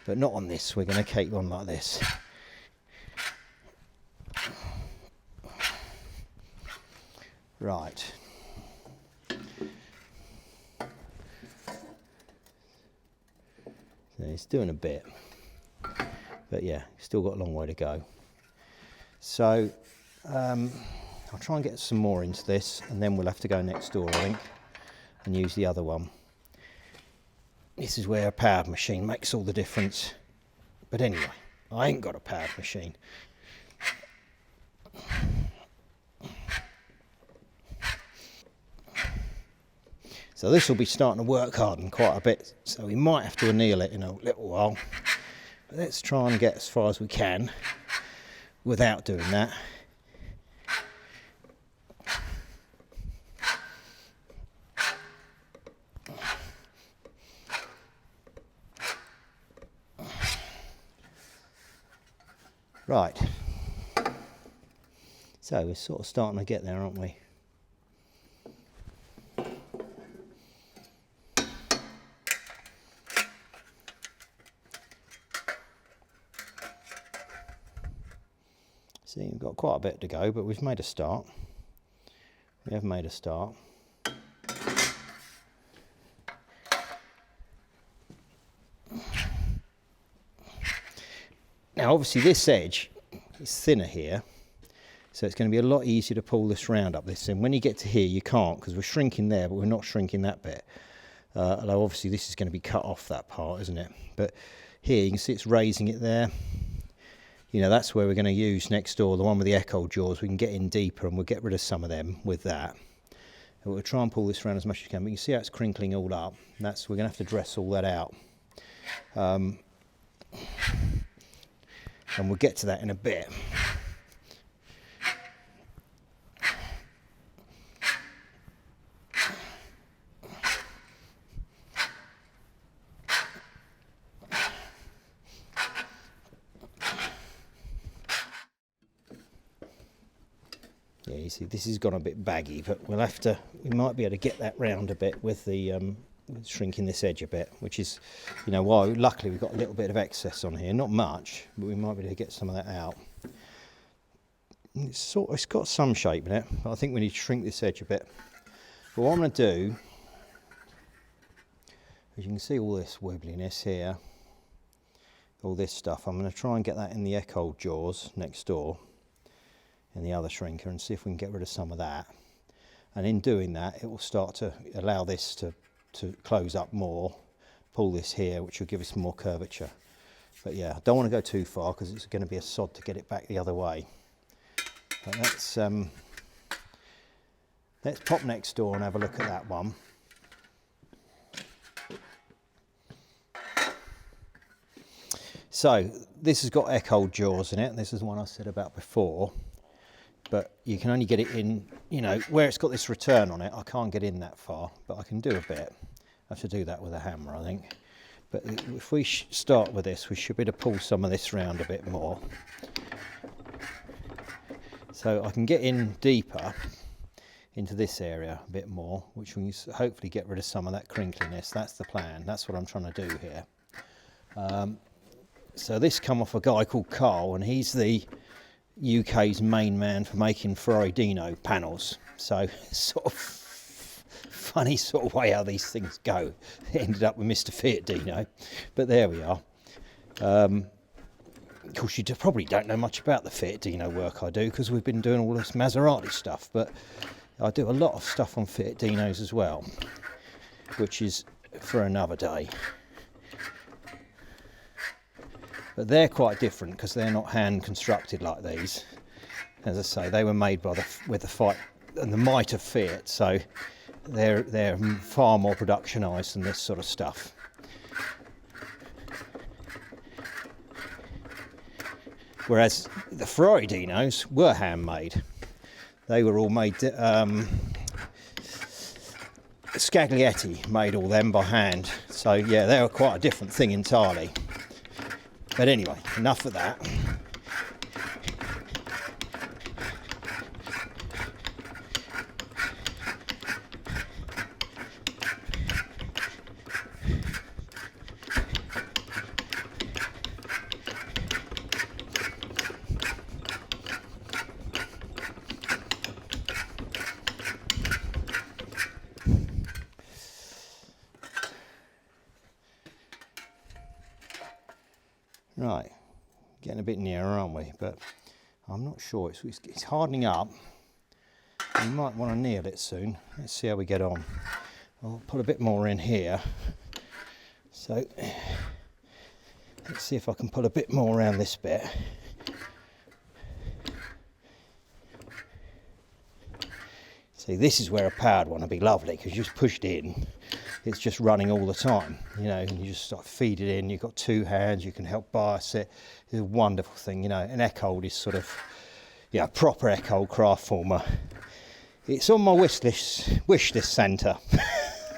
But not on this, we're going to keep on like this. Right. So it's doing a bit, but yeah, still got a long way to go. So, I'll try and get some more into this, and then we'll have to go next door, I think, and use the other one. This is where a powered machine makes all the difference. But anyway, I ain't got a powered machine. So this will be starting to work harden quite a bit, so we might have to anneal it in a little while. But let's try and get as far as we can without doing that. Right, so we're sort of starting to get there, aren't we? See, we've got quite a bit to go, but we've made a start. We have made a start. Now obviously this edge is thinner here, so it's going to be a lot easier to pull this round up this end. When you get to here you can't, because we're shrinking there but we're not shrinking that bit. Although obviously this is going to be cut off that part, isn't it? But here you can see it's raising it there. You know, that's where we're going to use next door, the one with the echo jaws. We can get in deeper and we'll get rid of some of them with that. And we'll try and pull this around as much as we can. But you can see how it's crinkling all up. We're going to have to dress all that out. And we'll get to that in a bit. Yeah, you see this has gone a bit baggy, but we might be able to get that round a bit with the with shrinking this edge a bit, which is, you know, why luckily we've got a little bit of excess on here, not much, but we might be able to get some of that out. It's got some shape in it, but I think we need to shrink this edge a bit. But what I'm going to do, as you can see all this wibbliness here, all this stuff, I'm going to try and get that in the echo jaws next door, in the other shrinker, and see if we can get rid of some of that. And in doing that, it will start to allow this to close up more, pull this here, which will give us more curvature. But yeah, I don't want to go too far because it's going to be a sod to get it back the other way. But let's pop next door and have a look at that one. So this has got echo jaws in it. This is the one I said about before. But you can only get it in, you know, where it's got this return on it, I can't get in that far, but I can do a bit. I have to do that with a hammer, I think. But if we start with this, we should be able to pull some of this round a bit more. So I can get in deeper into this area a bit more, which will hopefully get rid of some of that crinkliness. That's the plan. That's what I'm trying to do here. So this come off a guy called Carl, and he's the UK's main man for making Ferrari panels. So sort of funny sort of way how these things go. It ended up with Mr. Fiat Dino, but there we are. Of course, you probably don't know much about the Fiat Dino work I do because we've been doing all this Maserati stuff, but I do a lot of stuff on Fiat Dinos as well, which is for another day. But they're quite different because they're not hand constructed like these. As I say, they were made by with the fight and the might of Fiat, so they're far more productionised than this sort of stuff. Whereas the Ferrari Dinos were handmade. They were all made. Scaglietti made all them by hand. So yeah, they were quite a different thing entirely. But anyway, enough of that. Right, getting a bit nearer, aren't we? But I'm not sure. It's hardening up. You might want to nail it soon. Let's see how we get on. I'll put a bit more in here. So let's see if I can put a bit more around this bit. See, this is where a powered one would be lovely because you just pushed in. It's just running all the time, you know, and you just start feed it in. You've got two hands, you can help bias it. It's a wonderful thing, you know. An Echold is sort of, yeah, proper Echold craft former. It's on my wish list centre,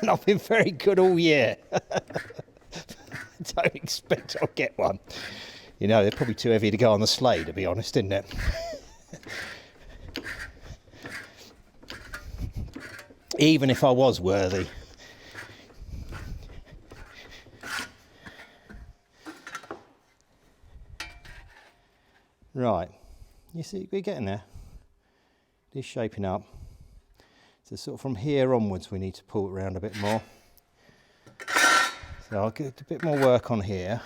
and I've been very good all year. Don't expect I'll get one. You know, they're probably too heavy to go on the sleigh, to be honest, isn't it? Even if I was worthy. Right, you see, we're getting there. It's shaping up. So sort of from here onwards we need to pull it around a bit more. So I'll get a bit more work on here.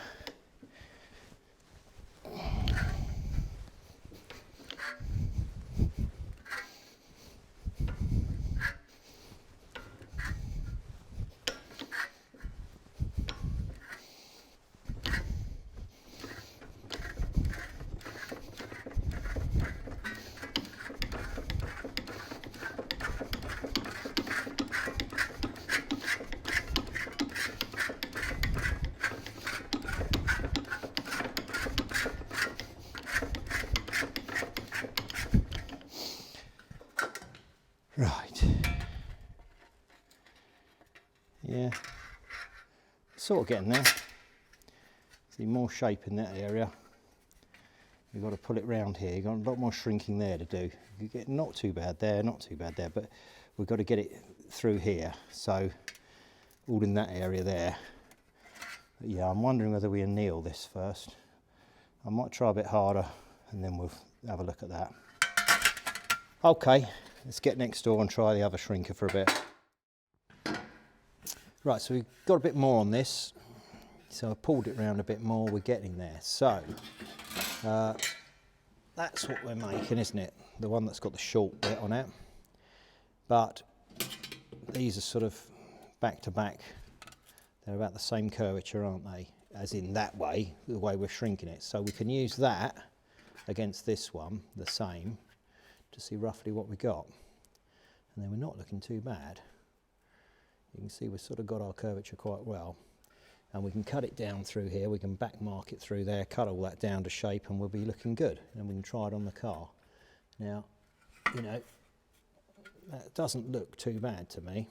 sort of getting there. See more shape in that area. You've got to pull it round here. You've got a lot more shrinking there to do. You get not too bad there, not too bad there, but we've got to get it through here. So all in that area there. But yeah, I'm wondering whether we anneal this first. I might try a bit harder and then we'll have a look at that. Okay, let's get next door and try the other shrinker for a bit. Right, so we've got a bit more on this. So I pulled it round a bit more, we're getting there. So that's what we're making, isn't it? The one that's got the short bit on it. But these are sort of back to back. They're about the same curvature, aren't they? As in that way, the way we're shrinking it. So we can use that against this one, the same, to see roughly what we got. And then we're not looking too bad. You can see we've sort of got our curvature quite well. And we can cut it down through here, we can back mark it through there, cut all that down to shape, and we'll be looking good. And we can try it on the car. Now, you know, that doesn't look too bad to me.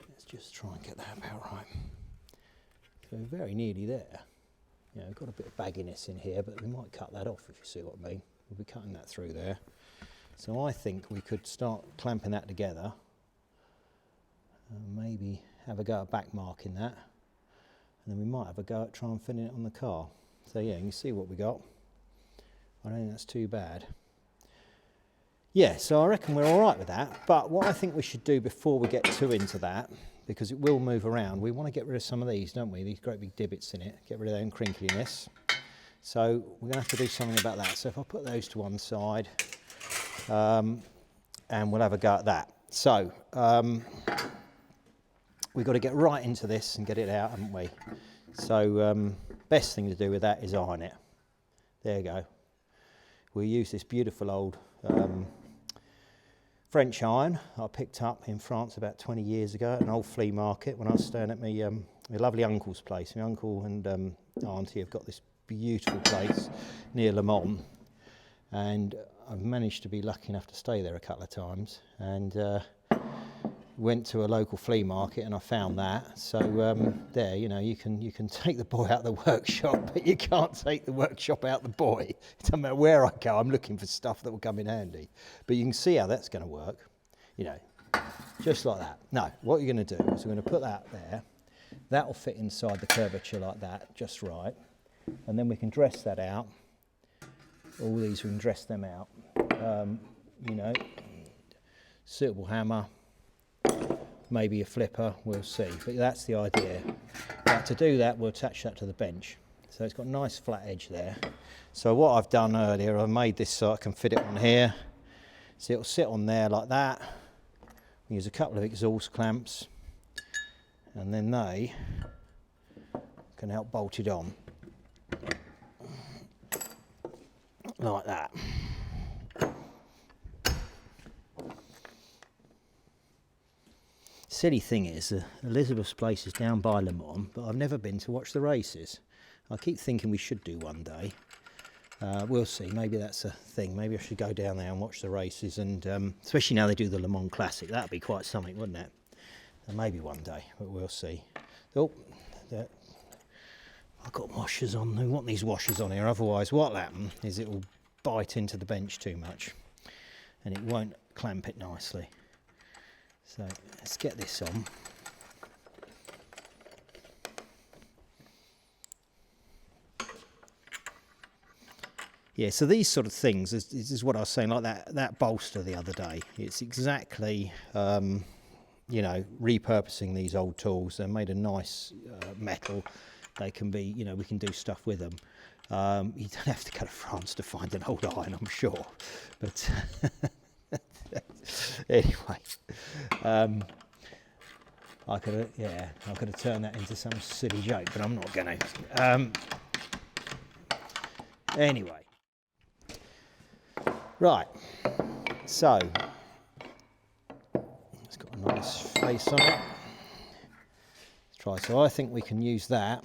Let's just try and get that about right. So we're very nearly there. You know, we've got a bit of bagginess in here, but we might cut that off, if you see what I mean. We'll be cutting that through there. So I think we could start clamping that together. And maybe have a go at back marking that. And then we might have a go at trying and fitting it on the car. So yeah, you can see what we got. I don't think that's too bad. Yeah, so I reckon we're all right with that. But what I think we should do before we get too into that, because it will move around, we want to get rid of some of these, don't we? These great big divots in it, get rid of them crinkliness. So we're going to have to do something about that. So if I put those to one side, and we'll have a go at that. So we've got to get right into this and get it out, haven't we? So best thing to do with that is iron it. There you go. We use this beautiful old French iron I picked up in France about 20 years ago at an old flea market when I was staying at my lovely uncle's place. My uncle and auntie have got this beautiful place near Le Mans, and I've managed to be lucky enough to stay there a couple of times, and went to a local flea market and I found that. So there, you know, you can take the boy out of the workshop, but you can't take the workshop out the boy. It doesn't matter where I go, I'm looking for stuff that will come in handy. But you can see how that's going to work, you know, just like that. No, what you're going to do is we're going to put that there. That will fit inside the curvature like that, just right. And then we can dress that out. All these, we can dress them out. You know, suitable hammer, maybe a flipper, we'll see, but that's the idea. But to do that, we'll attach that to the bench. So it's got a nice flat edge there. So what I've done earlier, I made this so I can fit it on here. So it'll sit on there like that. We use a couple of exhaust clamps, and then they can help bolt it on. Like that. Silly thing is, Elizabeth's place is down by Le Mans, but I've never been to watch the races. I keep thinking we should do one day. We'll see, maybe that's a thing. Maybe I should go down there and watch the races, and especially now they do the Le Mans Classic. That'd be quite something, wouldn't it? And maybe one day, but we'll see. Oh, I've got washers on. I want these washers on here, otherwise what'll happen is it will bite into the bench too much and it won't clamp it nicely. So let's get this on. Yeah, so these sort of things, this is what I was saying, like that bolster the other day. It's exactly, you know, repurposing these old tools. They're made of nice metal. They can be, you know, we can do stuff with them. You don't have to go to France to find an old iron, I'm sure. But anyway, I could have turned that into some silly joke, but I'm not going to. Anyway, right. So it's got a nice face on it. Let's try. So I think we can use that,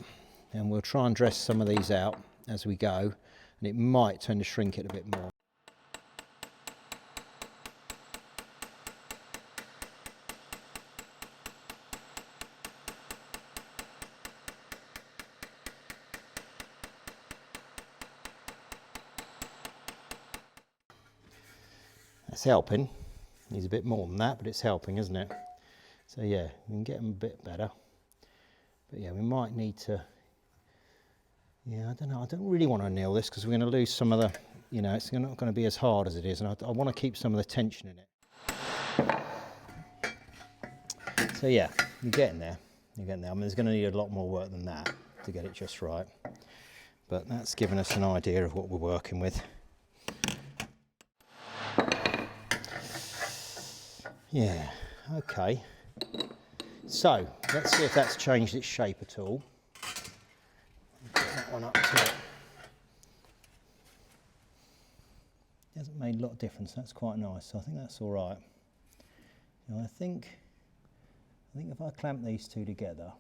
and we'll try and dress some of these out as we go, and it might tend to shrink it a bit more. That's helping. Needs a bit more than that, but it's helping, isn't it? So yeah, we can get them a bit better. But yeah, we might need to, yeah, I don't know, I don't really want to anneal this because we're going to lose some of the, you know, it's not going to be as hard as it is, and I want to keep some of the tension in it. So yeah, you're getting there. You're getting there. I mean, there's going to need a lot more work than that to get it just right. But that's given us an idea of what we're working with. Yeah, okay. So, let's see if that's changed its shape at all. Put that one up to it. It hasn't made a lot of difference, that's quite nice, so I think that's all right. Now I think if I clamp these two together,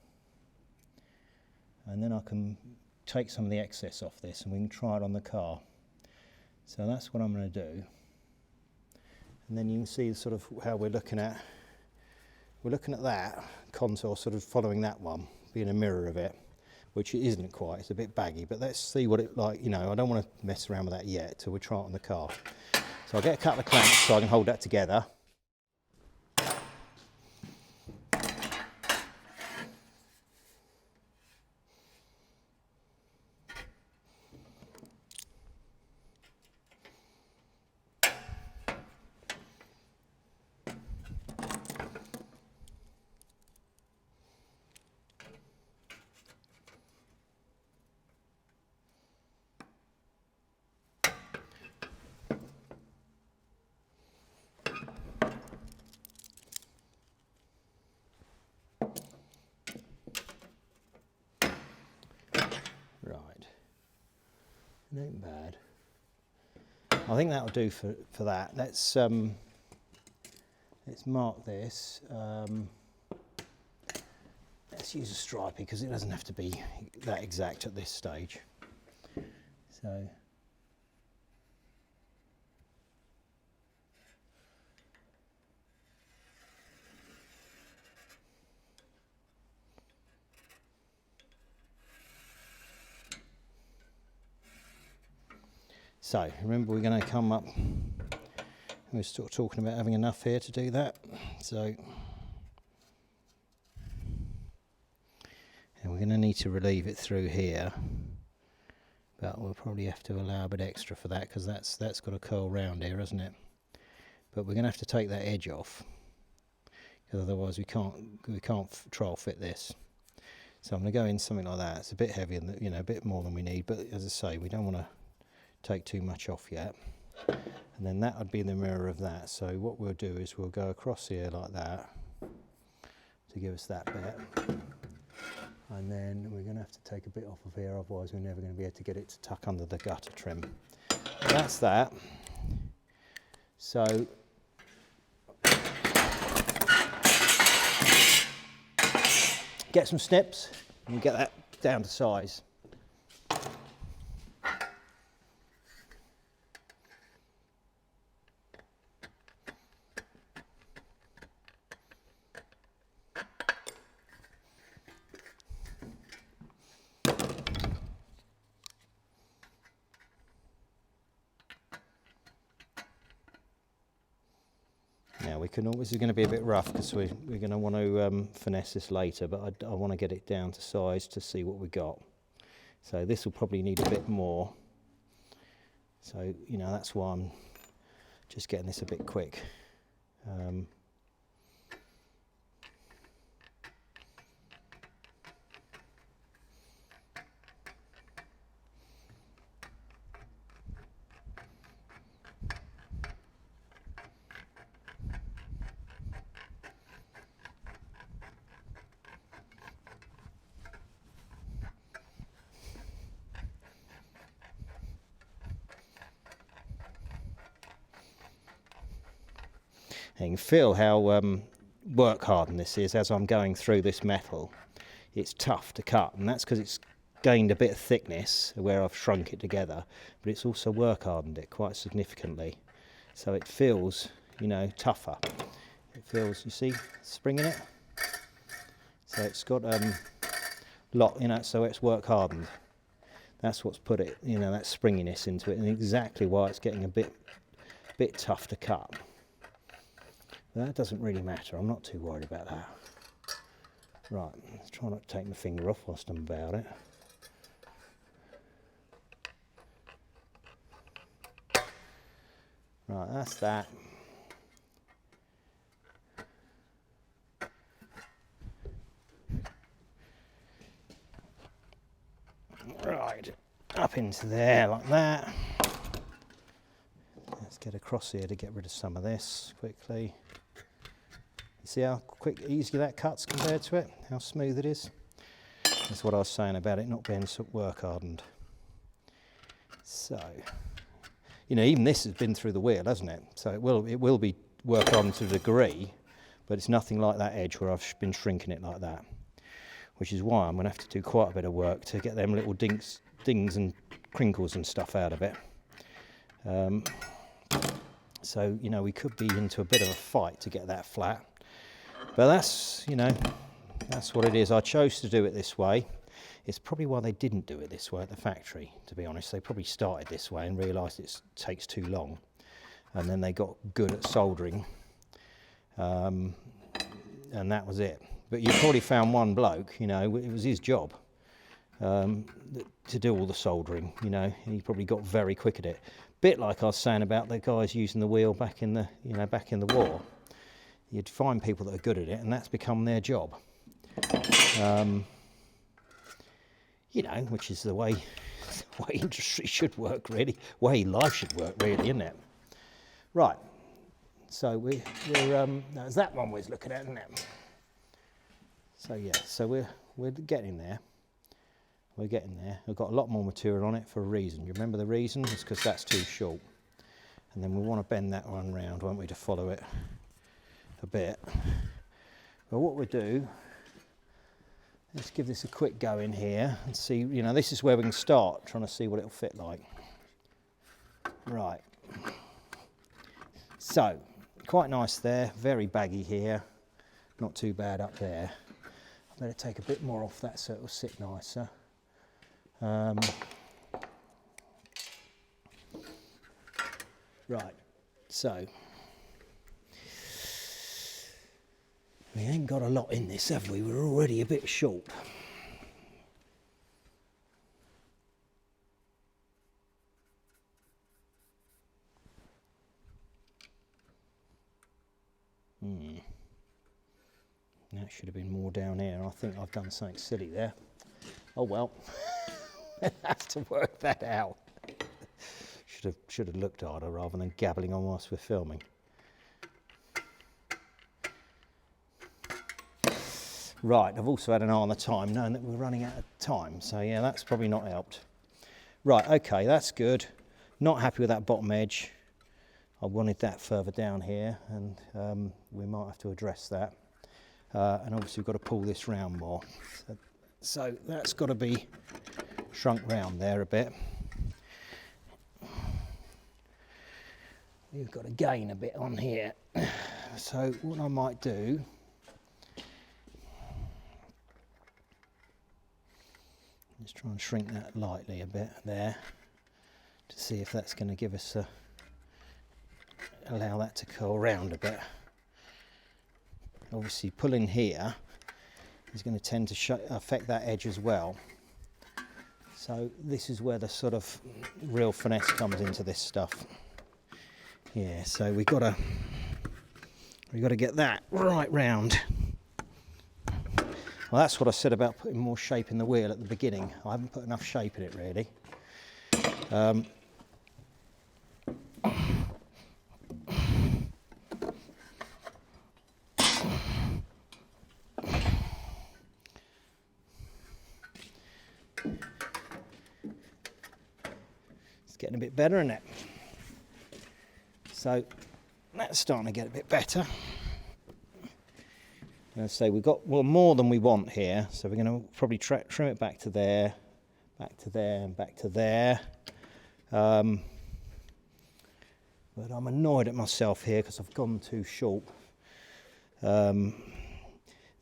and then I can take some of the excess off this and we can try it on the car. So that's what I'm going to do. And then you can see sort of how we're looking at that contour, sort of following that one, being a mirror of it, which it isn't quite, it's a bit baggy, but let's see what it like, you know, I don't want to mess around with that yet till we try it on the car. So I'll get a couple of clamps so I can hold that together. It ain't bad. I think that'll do for that. Let's mark this. Let's use a stripey because it doesn't have to be that exact at this stage. So. So remember, we're going to come up, we're still talking about having enough here to do that, so, and we're going to need to relieve it through here, but we'll probably have to allow a bit extra for that because that's got to curl round here, hasn't it? But we're going to have to take that edge off because otherwise we can't trial fit this. So I'm going to go in something like that. It's a bit heavier than, you know, a bit more than we need, but as I say, we don't want to take too much off yet. And then that would be the mirror of that. So what we'll do is we'll go across here like that to give us that bit. And then we're going to have to take a bit off of here, otherwise we're never going to be able to get it to tuck under the gutter trim. That's that. So get some snips and get that down to size. Now we can always, it's going to be a bit rough because we're going to want to finesse this later, but I want to get it down to size to see what we got. So this will probably need a bit more. So, you know, that's why I'm just getting this a bit quick. You can feel how work hardened this is as I'm going through this metal. It's tough to cut, and that's because it's gained a bit of thickness where I've shrunk it together, but it's also work hardened it quite significantly. So it feels, you know, tougher. It feels, you see, spring in it? So it's got lot, you know, so it's work hardened. That's what's put it, you know, that springiness into it, and exactly why it's getting a bit tough to cut. That doesn't really matter, I'm not too worried about that. Right, let's try not to take my finger off whilst I'm about it. Right, that's that. Right, up into there like that. Let's get across here to get rid of some of this quickly. You see how quick, easy that cuts compared to it? How smooth it is? That's what I was saying about it not being so work hardened. So, you know, even this has been through the wheel, hasn't it? So it will be work hardened to a degree, but it's nothing like that edge where I've been shrinking it like that. Which is why I'm going to have to do quite a bit of work to get them little dings and crinkles and stuff out of it. So, you know, we could be into a bit of a fight to get that flat. But that's, you know, that's what it is. I chose to do it this way. It's probably why they didn't do it this way at the factory, to be honest. They probably started this way and realised it takes too long. And then they got good at soldering. And that was it. But you probably found one bloke, you know, it was his job to do all the soldering, you know, and he probably got very quick at it. Bit like I was saying about the guys using the wheel back in the, you know, back in the war. You'd find people that are good at it, and that's become their job. You know, which is the way industry should work, really. Way life should work, really, isn't it? Right. So we're that was that one we was looking at, isn't it? So yeah, so we're getting there. We're getting there. We've got a lot more material on it for a reason. You remember the reason? It's because that's too short. And then we want to bend that one round, won't we, to follow it a bit. But what we do, let's give this a quick go in here and see, you know, this is where we can start trying to see what it'll fit like. Right. So, quite nice there, very baggy here, not too bad up there. I better take a bit more off that so it'll sit nicer. Right, so we ain't got a lot in this, have we? We're already a bit short. That should have been more down here. I think I've done something silly there. Oh well, we'll have to work that out. Should have looked harder rather than gabbling on whilst we're filming. Right, I've also had an eye on the time, knowing that we're running out of time. So yeah, that's probably not helped. Right, okay, that's good. Not happy with that bottom edge. I wanted that further down here, and we might have to address that. And obviously we've got to pull this round more. So that's got to be shrunk round there a bit. We've got to gain a bit on here. So what I might do, just try and shrink that lightly a bit there to see if that's going to give us allow that to curl round a bit. Obviously pulling here is going to tend to affect that edge as well. So this is where the sort of real finesse comes into this stuff. Yeah, so we got to get that right round. Well, that's what I said about putting more shape in the wheel at the beginning. I haven't put enough shape in it really. Getting a bit better, isn't it? So that's starting to get a bit better. Let's say we've got more than we want here, so we're going to probably trim it back to there, and back to there. But I'm annoyed at myself here because I've gone too short. There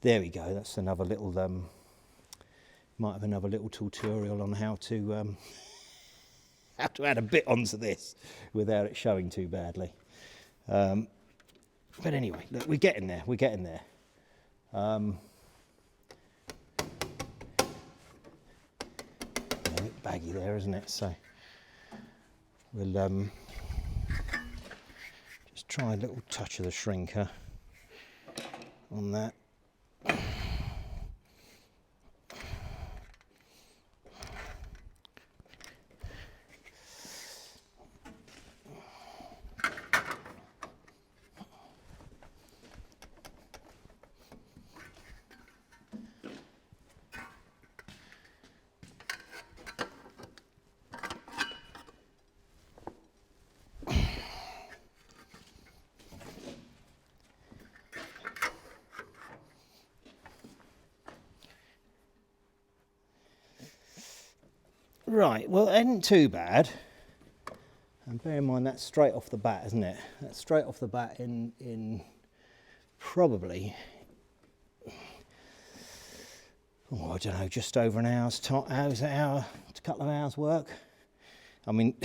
we go. That's another little. Might have another little tutorial on how to add a bit onto this without it showing too badly. But anyway, look, we're getting there, we're getting there. A bit baggy there, isn't it? So we'll just try a little touch of the shrinker on that. Right, well, it isn't too bad. And bear in mind that's straight off the bat, isn't it? That's straight off the bat in probably, oh, I don't know, just over an hour's time, a couple of hours work. I mean,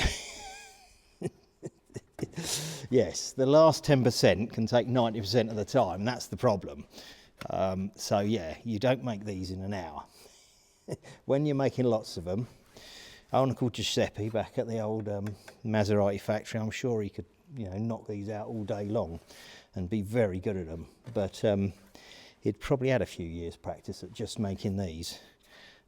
yes, the last 10% can take 90% of the time. That's the problem. So yeah, you don't make these in an hour. When you're making lots of them, Uncle Giuseppe back at the old Maserati factory, I'm sure he could, you know, knock these out all day long and be very good at them. But he'd probably had a few years practice at just making these.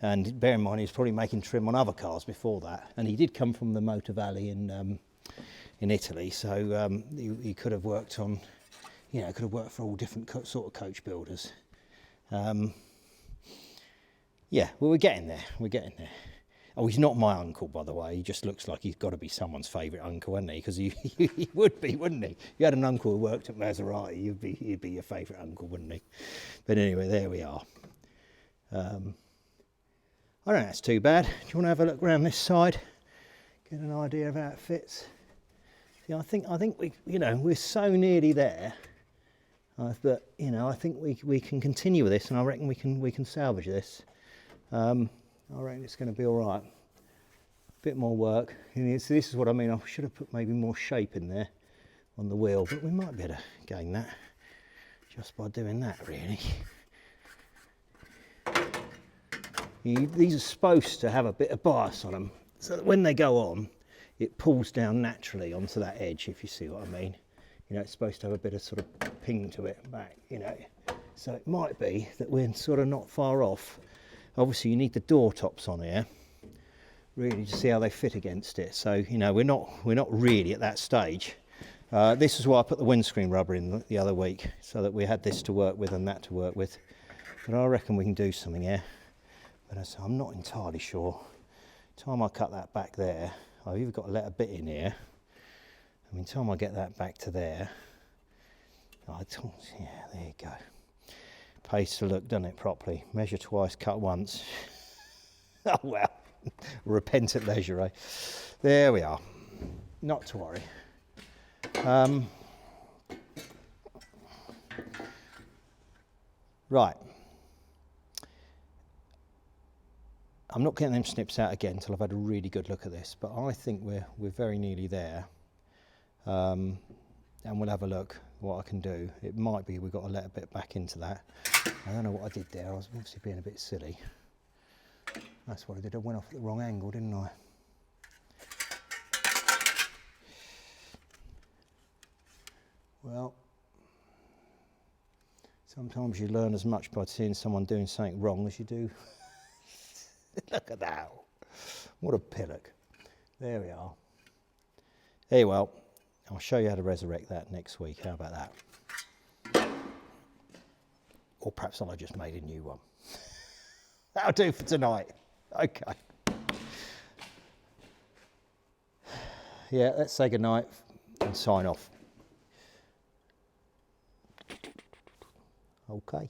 And bear in mind, he was probably making trim on other cars before that. And he did come from the Motor Valley in Italy, so he could have worked on, you know, could have worked for all different sort of coach builders. Yeah, well, we're getting there. We're getting there. Oh, he's not my uncle, by the way. He just looks like he's got to be someone's favourite uncle, hasn't he? Because he would be, wouldn't he? If you had an uncle who worked at Maserati, he'd be your favourite uncle, wouldn't he? But anyway, there we are. I don't think that's too bad. Do you want to have a look around this side? Get an idea of how it fits. See, I think we, you know, we're so nearly there that, you know, I think we can continue with this, and I reckon we can salvage this. I reckon it's going to be all right. A bit more work. And so this is what I mean. I should have put maybe more shape in there on the wheel, but we might be able to gain that just by doing that, really. These are supposed to have a bit of bias on them, so that when they go on, it pulls down naturally onto that edge, if you see what I mean. You know, it's supposed to have a bit of sort of ping to it back, you know. So it might be that we're sort of not far off. Obviously, you need the door tops on here, really, to see how they fit against it. So, you know, we're not really at that stage. This is why I put the windscreen rubber in the other week, so that we had this to work with and that to work with. But I reckon we can do something here. But I'm not entirely sure. By the time I cut that back there, I've either got to let a bit in here. I mean, time I get that back to there, yeah, there you go. Pays to look, doesn't it, properly? Measure twice, cut once. Oh well, repent at leisure, eh? There we are. Not to worry. Right. I'm not getting them snips out again until I've had a really good look at this, but I think we're very nearly there. And we'll have a look what I can do. It might be we've got to let a bit back into that. I don't know what I did there. I was obviously being a bit silly. That's what I did. I went off at the wrong angle, didn't I? Well, sometimes you learn as much by seeing someone doing something wrong as you do. Look at that. What a pillock. There we are. Hey, well, I'll show you how to resurrect that next week. How about that? Or perhaps I just made a new one. That'll do for tonight. Okay. Yeah, let's say goodnight and sign off. Okay.